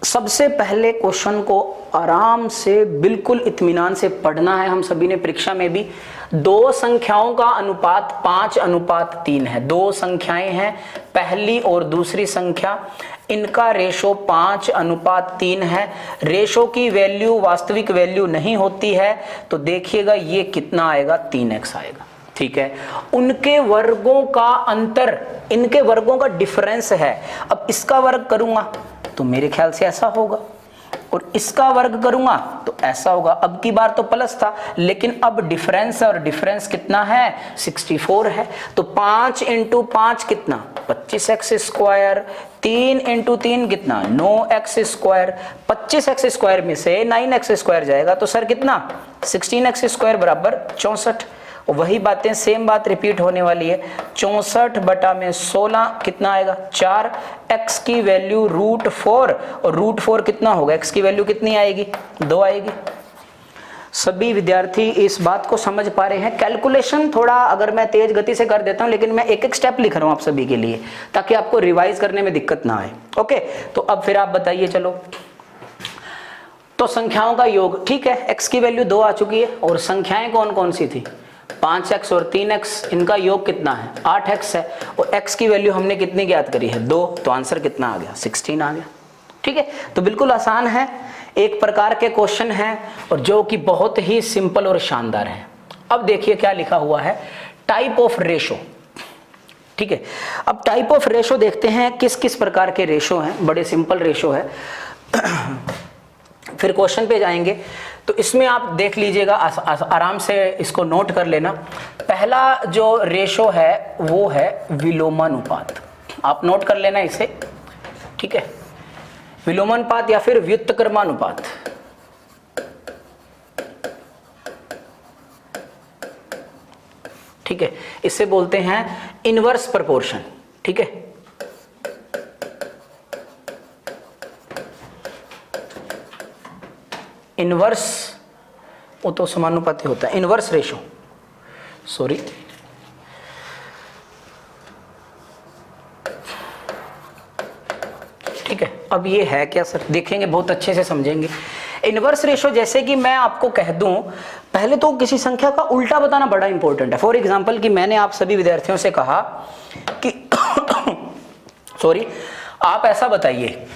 S1: सबसे पहले क्वेश्चन को आराम से बिल्कुल इत्मीनान से पढ़ना है हम सभी ने, परीक्षा में भी। दो संख्याओं का अनुपात 5:3 है, दो संख्याएं हैं पहली और दूसरी संख्या, इनका रेशो 5:3 है। रेशो की वैल्यू वास्तविक वैल्यू नहीं होती है, तो देखिएगा ये कितना आएगा 3x आएगा, ठीक है। उनके वर्गों का अंतर, इनके वर्गों का डिफरेंस है। अब इसका वर्ग करूंगा तो मेरे ख्याल से ऐसा होगा, और इसका वर्ग करूंगा तो ऐसा होगा। अब की बार तो प्लस था, लेकिन अब डिफरेंस है, और डिफरेंस कितना है 64 है। तो 5 × 5 कितना 25x स्क्वायर, 3 × 3 कितना 9x स्क्वायर, 25x स्क्वायर में से 9x स्क्वायर जाएगा तो सर कितना 16x स्क्वायर बराबर 64। वही बातें सेम बात रिपीट होने वाली है, 64 बटा में 16 कितना आएगा 4, x की वैल्यू √4 और √4 कितना होगा, x की वैल्यू कितनी आएगी, 2 आएगी। सभी विद्यार्थी इस बात को समझ पा रहे हैं? कैलकुलेशन थोड़ा अगर मैं तेज गति से कर देता हूं, लेकिन मैं एक एक स्टेप लिख रहा हूं आप सभी के लिए ताकि आपको रिवाइज करने में दिक्कत ना आए। ओके, तो अब फिर आप बताइए, चलो तो संख्याओं का योग, ठीक है, x की वैल्यू 2 आ चुकी है और संख्याएं कौन कौन सी थी, 5x और 3x, इनका योग कितना है, 8x है और x की वैल्यू हमने कितनी ज्ञात करी है, 2, तो आंसर कितना आ गया, 16 आ गया। ठीक है, तो बिल्कुल आसान है, एक प्रकार के क्वेश्चन हैं और जो कि बहुत ही सिंपल और शानदार है। अब देखिए क्या लिखा हुआ है, टाइप ऑफ रेशो। ठीक है, अब टाइप ऑफ रेशो देखते हैं किस किस प्रकार के रेशो हैं, बड़े सिंपल रेशो है। फिर क्वेश्चन पे जाएंगे तो इसमें आप देख लीजिएगा, आराम से इसको नोट कर लेना। पहला जो रेशो है वो है विलोमानुपात, आप नोट कर लेना इसे। ठीक है, विलोमानुपात या फिर व्युत्क्रमानुपात। ठीक है, इसे बोलते हैं इनवर्स प्रोपोर्शन। ठीक है, इनवर्स वो तो समानुपाती होता है, इनवर्स रेशो, सॉरी, ठीक है। अब ये है क्या सर, देखेंगे बहुत अच्छे से समझेंगे। इनवर्स रेशो जैसे कि मैं आपको कह दूं, पहले तो किसी संख्या का उल्टा बताना बड़ा इंपॉर्टेंट है। फॉर एग्जांपल कि मैंने आप सभी विद्यार्थियों से कहा कि सॉरी, आप ऐसा बताइए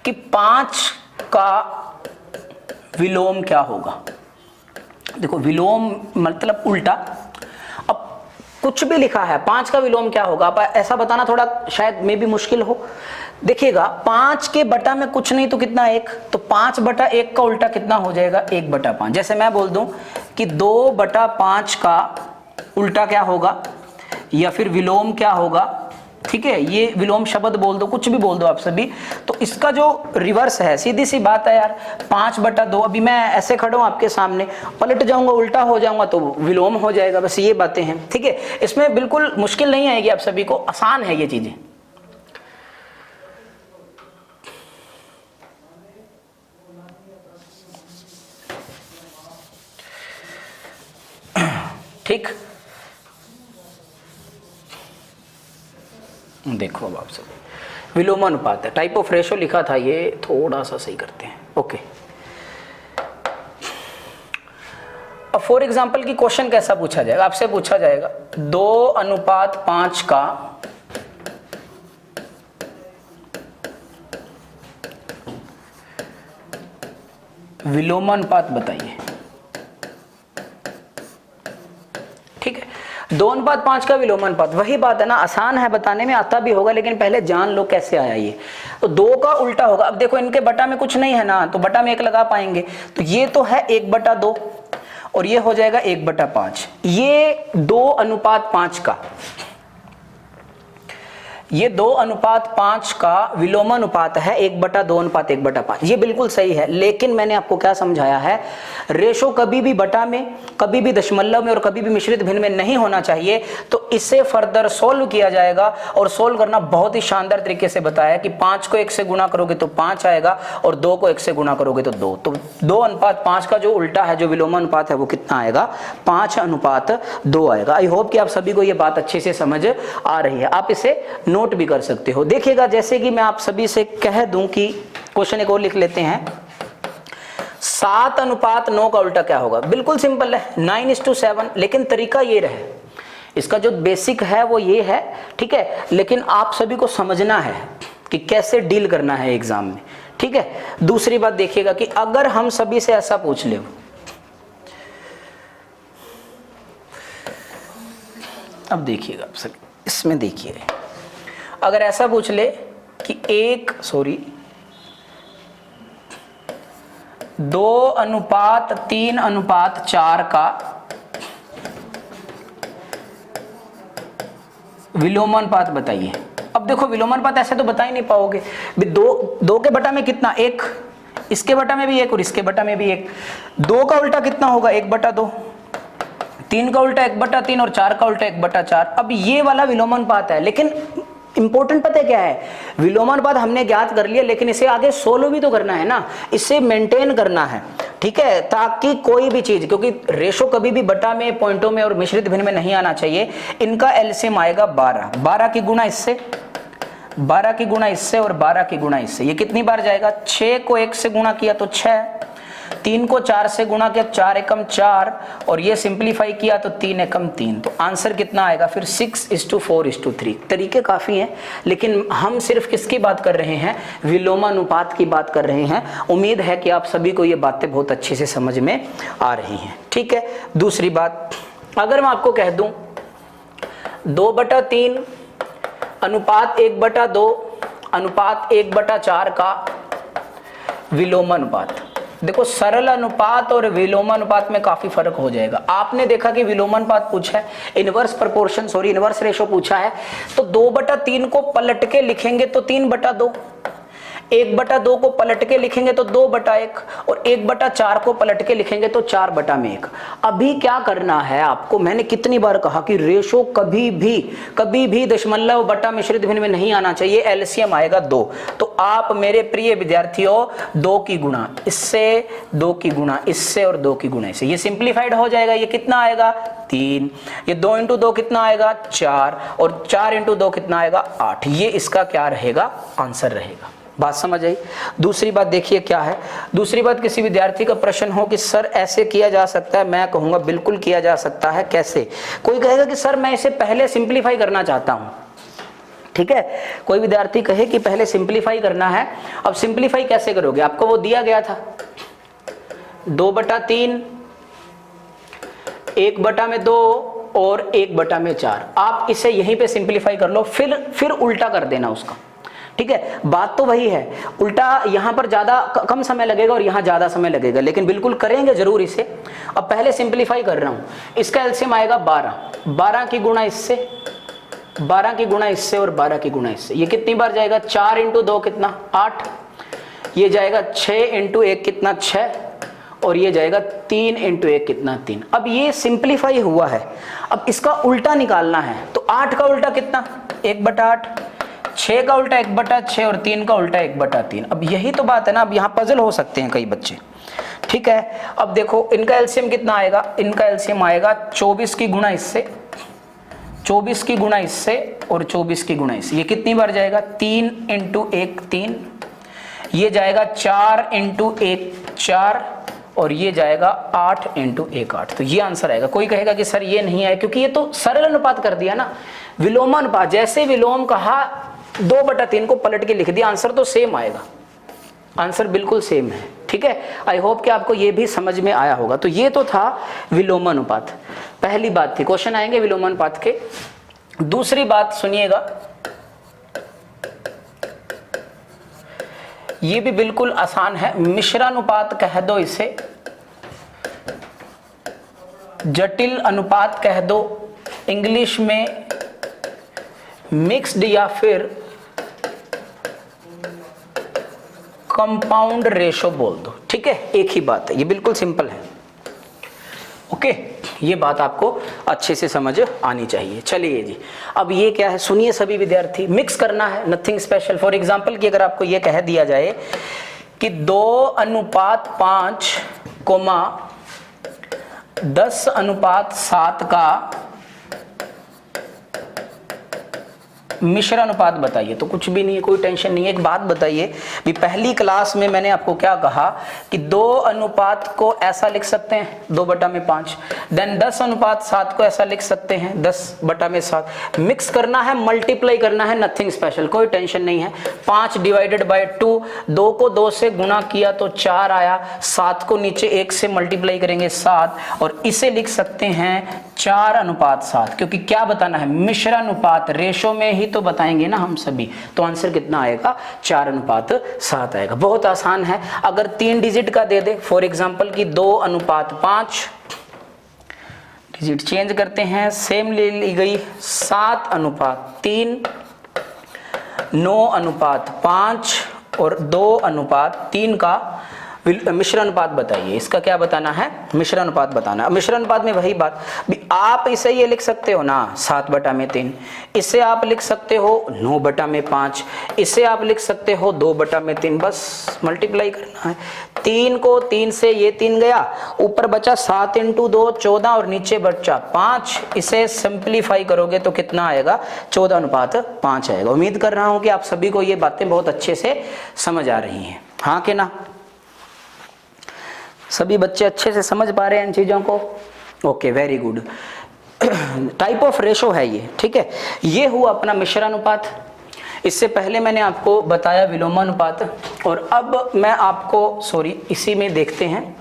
S1: कि 5 का विलोम क्या होगा। देखो विलोम मतलब उल्टा, अब कुछ भी लिखा है 5 का विलोम क्या होगा, आप ऐसा बताना थोड़ा शायद में भी मुश्किल हो। देखिएगा 5 के बटा में कुछ नहीं तो कितना 1, तो 5/1 का उल्टा कितना हो जाएगा, 1/5। जैसे मैं बोल दूं कि 2/5 का उल्टा क्या होगा या फिर विलोम क्या होगा। ठीक है, ये विलोम शब्द बोल दो, कुछ भी बोल दो आप सभी, तो इसका जो रिवर्स है, सीधी सी बात है यार, 5/2। अभी मैं ऐसे खड़ा हूं आपके सामने, पलट जाऊंगा, उल्टा हो जाऊंगा तो विलोम हो जाएगा। बस ये बातें हैं। ठीक है, इसमें बिल्कुल मुश्किल नहीं आएगी आप सभी को, आसान है ये चीजें। ठीक, देखो अब आप सब विलोमानुपात है, टाइप ऑफ रेशो लिखा था, ये थोड़ा सा सही करते हैं। ओके, अब फॉर एग्जांपल की क्वेश्चन कैसा पूछा जाएगा, आपसे पूछा जाएगा 2:5 का विलोमानुपात बताइए। ठीक है, 2:5 का विलोमानुपात, वही बात है ना, आसान है बताने में, आता भी होगा, लेकिन पहले जान लो कैसे आया ये। तो 2 का उल्टा होगा, अब देखो इनके बटा में कुछ नहीं है ना, तो बटा में 1 लगा पाएंगे, तो ये तो है 1/2 और ये हो जाएगा 1/5। ये 2:5 का, ये 2:5 का विलोमानुपात है, 1/2:1/5। ये बिल्कुल सही है, लेकिन मैंने आपको क्या समझाया है, रेशो कभी भी बटा में, कभी भी दशमलव में और कभी भी मिश्रित भिन्न में नहीं होना चाहिए। तो इसे फर्दर सोल्व किया जाएगा और सोल्व करना बहुत ही शानदार तरीके से बताया कि 5 को 1 से गुणा करोगे तो 5 आएगा और 2 को 1 से गुणा करोगे तो 2। तो 2:5 का जो उल्टा है, जो विलोमानुपात है, वो कितना आएगा, 5:2 आएगा। आई होप कि आप सभी को ये बात अच्छे से समझ आ रही है, आप इसे नोट भी कर सकते हो। देखिएगा जैसे कि मैं आप सभी से कह दूं कि क्वेश्चन एक और लिख लेते हैं, 7:9 का उल्टा क्या होगा। बिल्कुल सिंपल है, 9:7, लेकिन तरीका ये रहे, इसका जो बेसिक है वो ये है। ठीक है, लेकिन आप सभी को समझना है कि कैसे डील करना है एग्जाम में। ठीक है, दूसरी बात देखिएगा कि अगर हम सभी से ऐसा पूछ ले, अब देखिएगा आप सभी इसमें देखिए, अगर ऐसा पूछ ले कि 2:3:4 का विलोमानुपात बताइए। अब देखो विलोमानुपात ऐसे तो बता ही नहीं पाओगे, 2 के बटा में कितना, 1, इसके बटा में भी 1 और इसके बटा में भी 1। 2 का उल्टा कितना होगा, 1/2, 3 का उल्टा 1/3 और 4 का उल्टा 1/4। अब ये वाला विलोमानुपात है, लेकिन इंपॉर्टेंट पता है क्या है, विलोमानुपात हमने ज्ञात कर लिया, लेकिन इसे आगे सोल्व भी तो करना है ना, इसे मेंटेन करना है, ठीक है, ताकि कोई भी चीज, क्योंकि रेशो कभी भी बटा में, पॉइंटों में और मिश्रित भिन्न में नहीं आना चाहिए। इनका एलसीएम आएगा 12, 12 की गुणा इससे, 12 की गुणा इससे और 12 की गुणा इससे। ये कितनी बार जाएगा, 6 को 1 से गुणा किया तो 6, 3 को 4 से गुणा किया 4 एकम 4, और ये सिंप्लीफाई किया तो 3 एकम 3। तो आंसर कितना आएगा फिर 6:4:3। तरीके काफी हैं, लेकिन हम सिर्फ किसकी बात कर रहे हैं, विलोमानुपात की बात कर रहे हैं। उम्मीद है कि आप सभी को ये बातें बहुत अच्छे से समझ में आ रही हैं, ठीक है। दूसरी बात, अगर मैं आपको कह दूं 2/3 अनुपात 1/2 अनुपात 1/4 का विलोमानुपात, देखो सरल अनुपात और विलोमानुपात में काफी फर्क हो जाएगा। आपने देखा कि विलोमानुपात पूछा है, inverse proportion sorry inverse ratio पूछा है, तो 2/3 को पलट के लिखेंगे तो 3/2, 1/2 को पलट के लिखेंगे तो 2/1, और 1/4 को पलट के लिखेंगे तो 4/1। अभी क्या करना है आपको, मैंने कितनी बार कहा कि रेशो कभी भी दशमलव बटा मिश्रित भिन्न में नहीं आना चाहिए, एलसीएम आएगा 2। तो आप मेरे प्रिय विद्यार्थियों 2 की गुणा इससे, 2 की गुणा इससे और 2 की गुणा इससे, ये सिंप्लीफाइड हो जाएगा। ये कितना आएगा 3, ये 2 × 2 कितना आएगा 4, और 4 × 2 कितना आएगा 8। ये इसका क्या रहेगा, आंसर रहेगा। बात समझ आई। दूसरी बात देखिए क्या है, दूसरी बात, किसी विद्यार्थी का प्रश्न हो कि सर ऐसे किया जा सकता है, मैं कहूंगा बिल्कुल किया जा सकता है। कैसे? कोई कहेगा कि सर मैं इसे पहले सिंप्लीफाई करना चाहता हूं, ठीक है, कोई विद्यार्थी कहे कि पहले सिंप्लीफाई करना है। अब सिंप्लीफाई कैसे करोगे, आपको वो दिया गया था 2/3, 1/2 और 1/4। आप इसे यहीं पे सिंप्लीफाई कर लो, फिर उल्टा कर देना उसका, ठीक है। बात तो वही है, उल्टा यहां पर ज्यादा कम समय लगेगा और यहां ज्यादा समय लगेगा, लेकिन बिल्कुल करेंगे जरूर इसे। अब पहले सिंप्लीफाई कर रहा हूं, इसका एलसीएम आएगा 12, 12 की गुणा इससे, 12 की गुणा इससे और 12 की गुणा इससे। ये कितनी बार जाएगा, 4 × 2 कितना 8, ये जाएगा 6 × 1 कितना 6, और ये जाएगा 3 × 1 कितना 3। अब ये सिंप्लीफाई हुआ है, अब इसका उल्टा निकालना है, तो 8 का उल्टा कितना 1/8, 6 का उल्टा 1/6 और 3 का उल्टा 1/3। अब यही तो बात है ना, अब यहाँ पजल हो सकते हैं कई बच्चे, ठीक है। अब देखो इनका एलसीएम कितना आएगा, इनका एलसीएम आएगा 24 की गुणा इससे, 24 की गुणा इससे और 24 की गुणा इससे। ये कितनी बार जाएगा, 3 × 1 3, ये जाएगा 4 × 1 4, और ये जाएगा 8 × 1 8। तो ये आंसर आएगा। कोई कहेगा कि सर ये नहीं आया, क्योंकि ये तो सरल अनुपात कर दिया ना, विलोमानुपात, जैसे विलोम कहा 2/3 को पलट के लिख दिया, आंसर तो सेम आएगा, आंसर बिल्कुल सेम है, ठीक है। आई होप कि आपको ये भी समझ में आया होगा। तो ये तो था विलोमानुपात, पहली बात थी। क्वेश्चन आएंगे विलोमानुपात के। दूसरी बात सुनिएगा, ये भी बिल्कुल आसान है, मिश्रानुपात कह दो इसे, जटिल अनुपात कह दो, इंग्लिश में मिक्स्ड या फिर कंपाउंड रेशो बोल दो, ठीक है, एक ही बात है, ये बिल्कुल सिंपल है। ओके, ये बात आपको अच्छे से समझ आनी चाहिए। चलिए जी, अब ये क्या है सुनिए सभी विद्यार्थी, मिक्स करना है, नथिंग स्पेशल। फॉर एग्जांपल कि अगर आपको ये कह दिया जाए कि 2:5, 10:7 का मिश्रानुपात बताइए, तो कुछ भी नहीं है, कोई टेंशन नहीं है। एक बात बताइए, भी पहली क्लास में मैंने आपको क्या कहा कि 2:5 को ऐसा लिख सकते हैं 2/5, देन 10:7 को ऐसा लिख सकते हैं 10/7। मिक्स करना है, मल्टीप्लाई करना है, नथिंग स्पेशल, कोई टेंशन नहीं है। 5 / 2, 2 को 2 से गुणा किया तो 4 आया, 7 को नीचे 1 से मल्टीप्लाई करेंगे 7, और इसे लिख सकते हैं 4:7, क्योंकि क्या बताना है, मिश्रानुपात, रेशो में ही तो बताएंगे ना हम सभी। तो आंसर कितना आएगा, 4:7 आएगा। बहुत आसान है। अगर 3 डिजिट का दे दे, फॉर एग्जांपल कि 2:5, डिजिट चेंज करते हैं, सेम ले ली गई 7:3, 9:5 और 2:3 का मिश्र अनुपात बताइए, इसका क्या बताना है, मिश्र अनुपात बताना। अब मिश्र अनुपात में वही बात भी, आप इसे ये लिख सकते हो ना 7/3, इसे आप लिख सकते हो 9/5, इसे आप लिख सकते हो 2/3, बस मल्टीप्लाई करना है। 3 को 3 से ये 3 गया, ऊपर बचा 7 × 2 14 और नीचे बचा 5। इसे सिंप्लीफाई करोगे तो कितना आएगा, 14/5 आएगा। उम्मीद कर रहा हूं कि आप सभी को ये बातें बहुत अच्छे से समझ आ रही हैं, हाँ कि ना? सभी बच्चे अच्छे से समझ पा रहे हैं इन चीजों को? Okay, very good. Type of ratio है ये, ठीक है। ये हुआ अपना मिश्र अनुपात। इससे पहले मैंने आपको बताया विलोमानुपात, और अब मैं आपको इसी में देखते हैं,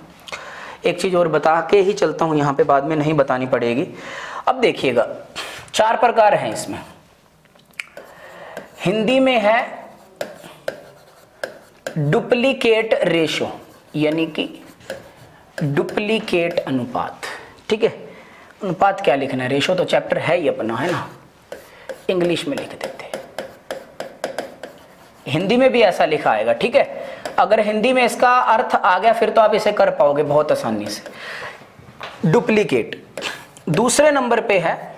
S1: एक चीज और बता के ही चलता हूं, यहां पे बाद में नहीं बतानी पड़ेगी। अब देखिएगा 4 प्रकार हैं इसमें। हिंदी में है डुप्लीकेट रेशो, यानी कि डुप्लीकेट अनुपात, ठीक है। अनुपात क्या लिखना है, रेशो तो चैप्टर है ही अपना, है ना, इंग्लिश में लिख देते हैं। हिंदी में भी ऐसा लिखा आएगा, ठीक है। अगर हिंदी में इसका अर्थ आ गया फिर तो आप इसे कर पाओगे बहुत आसानी से। डुप्लीकेट। दूसरे नंबर पे है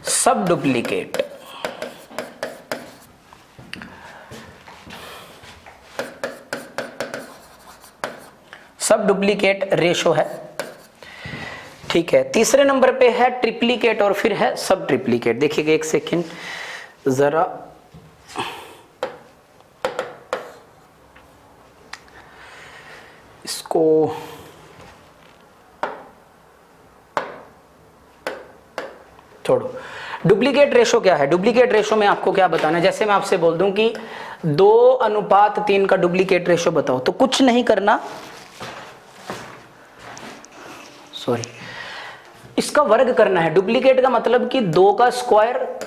S1: सब डुप्लीकेट। सब डुप्लीकेट रेशो है, ठीक है। तीसरे नंबर पे है ट्रिप्लीकेट और फिर है सब ट्रिप्लीकेट। देखिएगा एक सेकेंड जरा, इसको छोड़ो। डुप्लीकेट रेशो क्या है? डुप्लीकेट रेशो में आपको क्या बताना है, जैसे मैं आपसे बोल दूं कि 2:3 का डुप्लीकेट रेशो बताओ, तो कुछ नहीं करना, इसका वर्ग करना है। डुप्लीकेट का मतलब कि 2 का स्क्वायर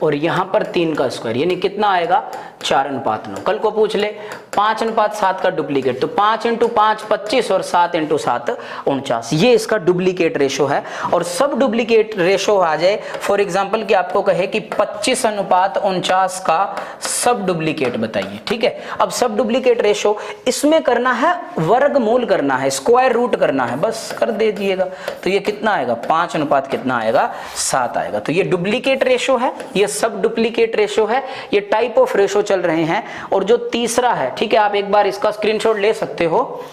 S1: और यहां पर 3 का स्क्वायर, यानी कितना आएगा 4:9। कल को पूछ ले 5:7 का डुप्लीकेट, तो 5 × 5 25 और 7 × 7 49, ये इसका डुप्लीकेट रेशो है। और सब डुप्लीकेट रेशो आ जाए, फॉर एग्जांपल कि आपको कहे कि 25:49 का सब डुप्लीकेट बताइए, ठीक है। अब सब डुप्लीकेट रेशो इसमें करना है वर्गमूल करना है, स्क्वायर रूट करना है, बस कर दीजिएगा। तो ये कितना आएगा, 5 कितना आएगा 7 आएगा। तो ये डुप्लीकेट रेशो है, ये सब डुप्लीकेट रेशो है, ये टाइप ऑफ रेशो चल रहे हैं। और जो तीसरा है, ठीक है, आप एक बार इसका स्क्रीनशॉट ले सकते हो।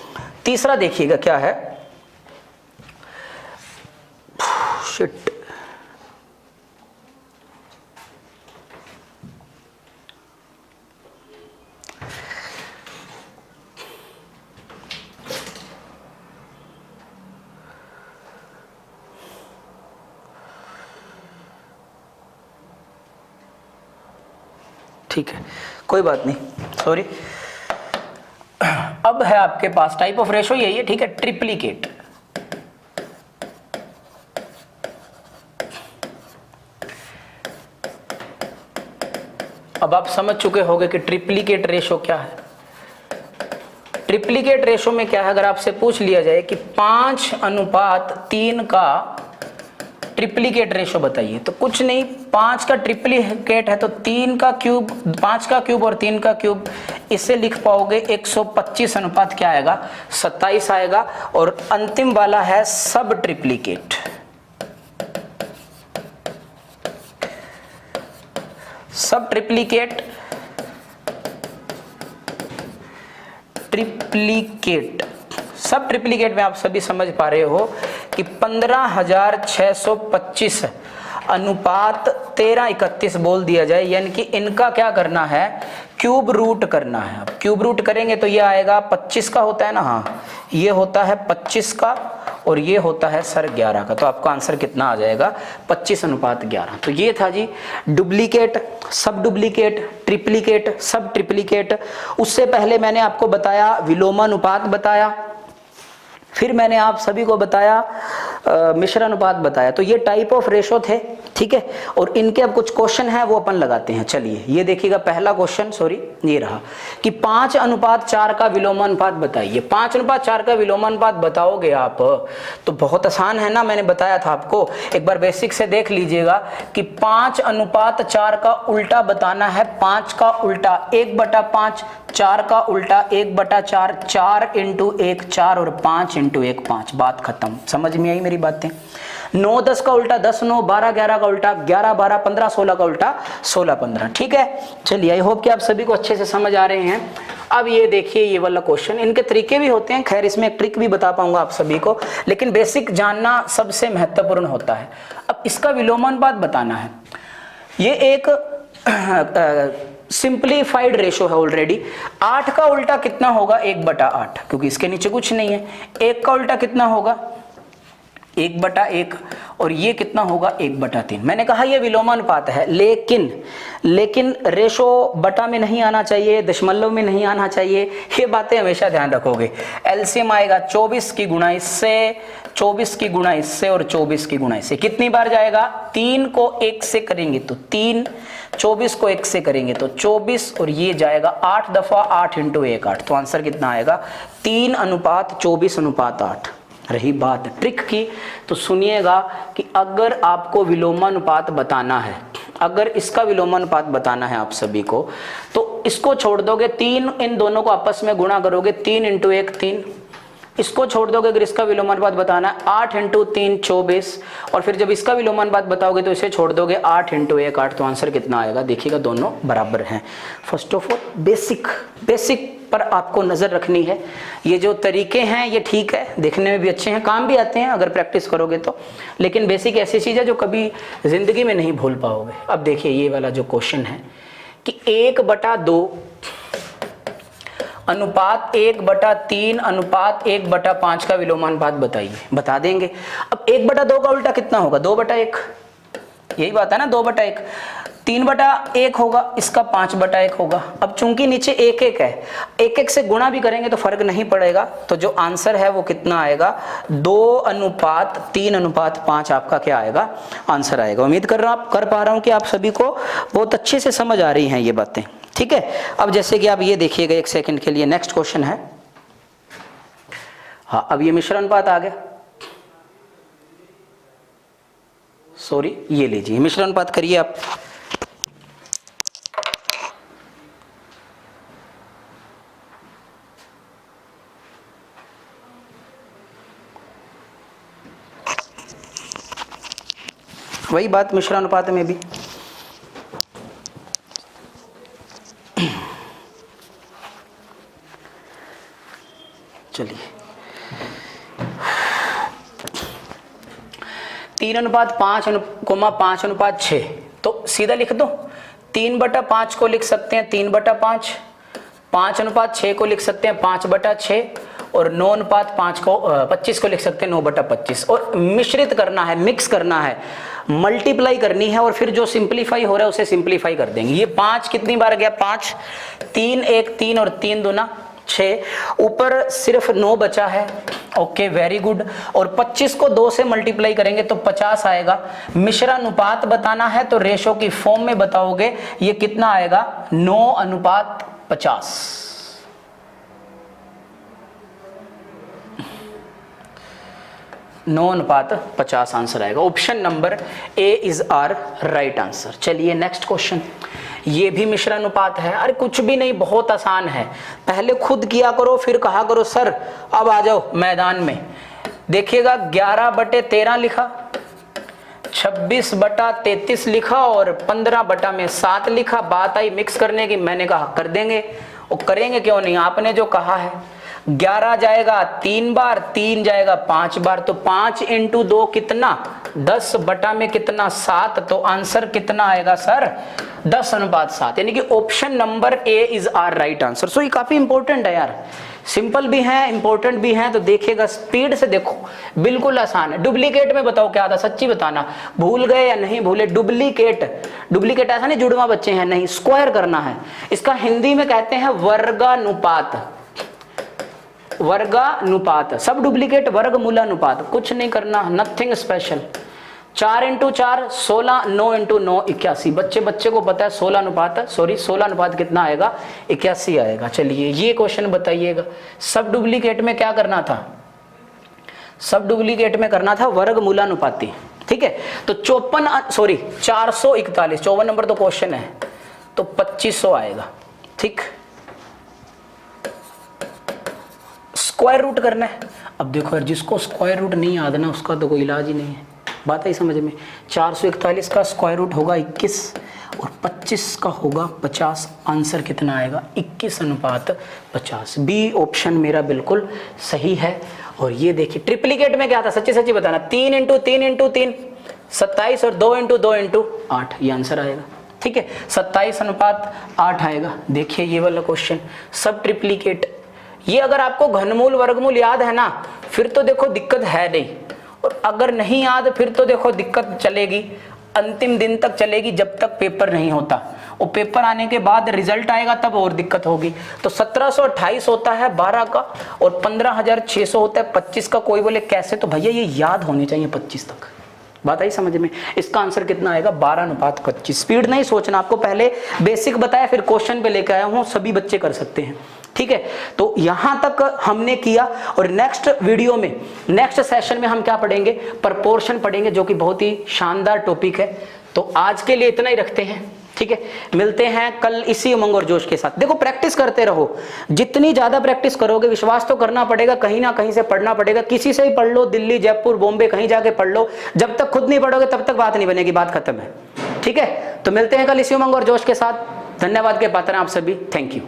S1: तीसरा देखिएगा क्या है, शिट, ठीक है, कोई बात नहीं, सॉरी। अब है आपके पास टाइप ऑफ रेशो यही है, ठीक है, ट्रिप्लीकेट। अब आप समझ चुके होंगे कि ट्रिप्लीकेट रेशो क्या है। ट्रिप्लीकेट रेशो में क्या है, अगर आपसे पूछ लिया जाए कि 5:3 का ट्रिप्लीकेट रेशो बताइए, तो कुछ नहीं, 5 का ट्रिप्लीकेट है तो 3 का क्यूब, 5 का क्यूब और 3 का क्यूब, इसे लिख पाओगे 125 अनुपात क्या आएगा 27 आएगा। और अंतिम वाला है सब ट्रिप्लीकेट। सब ट्रिप्लीकेट, सब ट्रिप्लीकेट में आप सभी समझ पा रहे हो कि 15,625 अनुपात 1331 बोल दिया जाए, यानी कि इनका क्या करना है, क्यूब रूट करना है। अब क्यूब रूट करेंगे तो ये आएगा 25 का होता है ना, हाँ ये होता है 25 का और ये होता है सर 11 का। तो आपका आंसर कितना आ जाएगा 25:11। तो ये था जी डुप्लीकेट, सब डुप्लीकेट, ट्रिप्लीकेट, सब ट्रिप्लीकेट। उससे पहले मैंने आपको बताया विलोमानुपात बताया, फिर मैंने आप सभी को बताया मिश्र अनुपात बताया। तो ये टाइप ऑफ रेशो थे, ठीक है। और इनके अब कुछ क्वेश्चन है वो अपन लगाते हैं। चलिए ये देखिएगा पहला क्वेश्चन, सॉरी ये रहा कि 5:4 का विलोमानुपात बताइए। 5:4 का विलोमानुपात बताओगे आप तो बहुत आसान है ना, मैंने बताया था आपको। एक बार बेसिक से देख लीजिएगा कि 5:4 का उल्टा बताना है। 5 का उल्टा 1/5, 4 का उल्टा 1/4, 4 × 1 4 और 5 × 1 5। बात खत्म। समझ में आई मेरी बातें? 9-10 का उल्टा 10-9, 12-11 का उल्टा 11-12, 15-16 का उल्टा 16-15। ठीक है, चलिए आई होप कि आप सभी को अच्छे से समझ आ रहे हैं। अब ये देखिए ये वाला क्वेश्चन, इनके तरीके भी होते हैं, खैर इसमें एक ट्रिक भी बता पाऊंगा आप सभी को, लेकिन बेसिक जानना सबसे महत्वपूर्ण होता है। अब इसका विलोमानुपात बताना है। ये एक सिंप्लीफाइड रेशो है ऑलरेडी। 8 का उल्टा कितना होगा? 1/8, क्योंकि इसके नीचे कुछ नहीं है। 1 का उल्टा कितना होगा? 1/1, और ये कितना होगा? 1/3। मैंने कहा ये विलोमानुपात है, लेकिन रेशो बटा में नहीं आना चाहिए, दशमलव में नहीं आना चाहिए। ये बातें हमेशा ध्यान रखोगे। एलसीएम आएगा 24 की गुणा इससे, 24 की गुणा इससे और 24 की गुणा इससे। कितनी बार जाएगा? 3 को 1 से करेंगे तो 3, 24 को 1 से करेंगे तो 24, और ये जाएगा 8 दफा 8 × 1 8। तो आंसर कितना आएगा? 3:24:8। रही बात ट्रिक की, तो सुनिएगा कि अगर आपको विलोमानुपात बताना है, अगर इसका विलोमानुपात बताना है आप सभी को, तो इसको छोड़ दोगे, 3 इन दोनों को आपस में गुणा करोगे, 3 × 1 3। इसको छोड़ दोगे अगर इसका विलोमानुपात बताना है, 8 × 3 24, और फिर जब इसका विलोमानुपात बताओगे तो इसे छोड़ दोगे, 8 × 1 8। तो आंसर कितना आएगा? देखिएगा दोनों बराबर हैं। फर्स्ट ऑफ ऑल बेसिक पर आपको नजर रखनी है। ये जो तरीके हैं ये ठीक है, देखने में भी अच्छे हैं, काम भी आते हैं अगर प्रैक्टिस करोगे तो, लेकिन बेसिक ऐसी चीज है जो कभी जिंदगी में नहीं भूल पाओगे। अब देखिए ये वाला जो क्वेश्चन है कि 1/2 अनुपात 1/3 अनुपात 1/5 का विलोमानुपात बताइए। बता देंगे। अब 1/2 का उल्टा कितना होगा? 2/1। यही बात है ना, 2/1। 3/1 होगा, इसका 5/1 होगा। अब चूंकि नीचे 1-1 है, 1-1 से गुणा भी करेंगे तो फर्क नहीं पड़ेगा। तो जो आंसर है वो कितना आएगा? 2:3:5 आपका क्या आएगा? आंसर आएगा। उम्मीद कर पा रहा हूं कि आप सभी को बहुत अच्छे से समझ आ रही हैं ये बातें। ठीक है, अब जैसे कि आप ये देखिएगा एक सेकंड के लिए, नेक्स्ट क्वेश्चन है। हाँ, अब ये मिश्र अनुपात आ गया, सॉरी ये लीजिए मिश्र अनुपात करिए आप। वही बात मिश्र अनुपात में भी। चलिए 3:5:5:6, तो सीधा लिख दो। 3/5 को लिख सकते हैं 3/5, 5:6 को लिख सकते हैं 5/6, और 9:5 को 25 को लिख सकते हैं 9/25। और मिश्रित करना है, मिक्स करना है, मल्टीप्लाई करनी है, और फिर जो सिंप्लीफाई हो रहा है उसे सिंप्लीफाई कर देंगे। ये 5 कितनी बार गया? 5, 3 1 3 और 3 दूना 6, ऊपर सिर्फ 9 बचा है। Okay, very good. और 25 को 2 से मल्टीप्लाई करेंगे तो 50 आएगा। मिश्रानुपात बताना है तो रेशो की फॉर्म में बताओगे, ये कितना आएगा? 9:50। 9:50 आंसर आएगा। Option number A is are right answer. चलिए नेक्स्ट क्वेश्चन, ये भी मिश्र अनुपात है। अरे कुछ भी नहीं, बहुत आसान है। पहले खुद किया करो, फिर कहा करो सर अब आ जाओ मैदान में। देखिएगा 11/13 लिखा, 26/33 लिखा और 15/7 लिखा। बात आई मिक्स करने की, मैंने कहा कर देंगे, और करेंगे क्यों नहीं, आपने जो कहा है। 11 जाएगा 3 बार, 3 जाएगा 5 बार, तो 5 × 2 कितना? 10 में कितना? 7। तो आंसर कितना आएगा सर? 10:7। यानी कि option number A is are right answer. So ये काफी इंपॉर्टेंट है यार, सिंपल भी है इंपॉर्टेंट भी है। तो देखिएगा स्पीड से देखो, बिल्कुल आसान है। डुप्लीकेट में बताओ क्या था, सच्ची बताना, भूल गए या नहीं भूले? डुप्लीकेट ऐसा नहीं जुड़वा बच्चे हैं, नहीं, स्क्वायर करना है। इसका हिंदी में कहते हैं वर्गानुपात। वर्गानुपात, सब डुप्लीकेट, वर्गमूलानुपात, कुछ नहीं करना, नथिंग स्पेशल। 4 into 4 16, 9 into 9 81। बच्चे को पता है 16 अनुपात कितना आएगा, 81 आएगा। चलिए ये क्वेश्चन बताइएगा, सब डुप्लीकेट में क्या करना था, सब डुप्लीकेट में करना था वर्गमूलानुपाती, ठीक है। तो 441, 54 नंबर तो क्वेश्चन है, तो 2500 आएगा, ठीक। स्क्वायर रूट करना है। अब देखो यार, जिसको स्क्वायर रूट नहीं याद ना उसका तो कोई इलाज ही नहीं है, बात है समझ में। 441 का स्क्वायर रूट होगा 21 और 25 का होगा 50। आंसर कितना आएगा, 21 अनुपात 50। बी ऑप्शन मेरा बिल्कुल सही है। और ये देखिए ट्रिप्लीकेट में क्या था, सच्ची सच्ची बताना, 3 इंटू 3 इंटू 3 27 और 2 इंटू 2 इंटू 8, ये आंसर आएगा, ठीक है। 27 अनुपात 8 आएगा। देखिए ये वाला क्वेश्चन, सब ट्रिप्लीकेट। ये अगर आपको घनमूल वर्गमूल याद है ना, फिर तो देखो दिक्कत है नहीं, और अगर नहीं याद फिर तो देखो दिक्कत चलेगी, अंतिम दिन तक चलेगी जब तक पेपर नहीं होता, और पेपर आने के बाद रिजल्ट आएगा तब और दिक्कत होगी। तो 1728 होता है 12 का, और 15600 होता है 25 का। कोई बोले कैसे, तो भैया ये याद होनी चाहिए 25 तक, बात आई समझ में। इसका आंसर कितना आएगा, 12 अनुपात 25। स्पीड नहीं सोचना, आपको पहले बेसिक बताया फिर क्वेश्चन पे लेकर आया हूँ, सभी बच्चे कर सकते हैं, ठीक है। तो यहां तक हमने किया, और नेक्स्ट वीडियो में, नेक्स्ट सेशन में हम क्या पढ़ेंगे, प्रोपोर्शन पढ़ेंगे, जो कि बहुत ही शानदार टॉपिक है। तो आज के लिए इतना ही रखते हैं, ठीक है। मिलते हैं कल इसी उमंग और जोश के साथ। देखो प्रैक्टिस करते रहो, जितनी ज्यादा प्रैक्टिस करोगे, विश्वास तो करना पड़ेगा, कहीं ना कहीं से पढ़ना पड़ेगा, किसी से ही पढ़ लो, दिल्ली जयपुर बॉम्बे कहीं जाके पढ़ लो, जब तक खुद नहीं पढ़ोगे तब तक बात नहीं बनेगी, बात खत्म है, ठीक है। तो मिलते हैं कल इसी उमंग और जोश के साथ। धन्यवाद के पात्र हैं आप सभी, थैंक यू।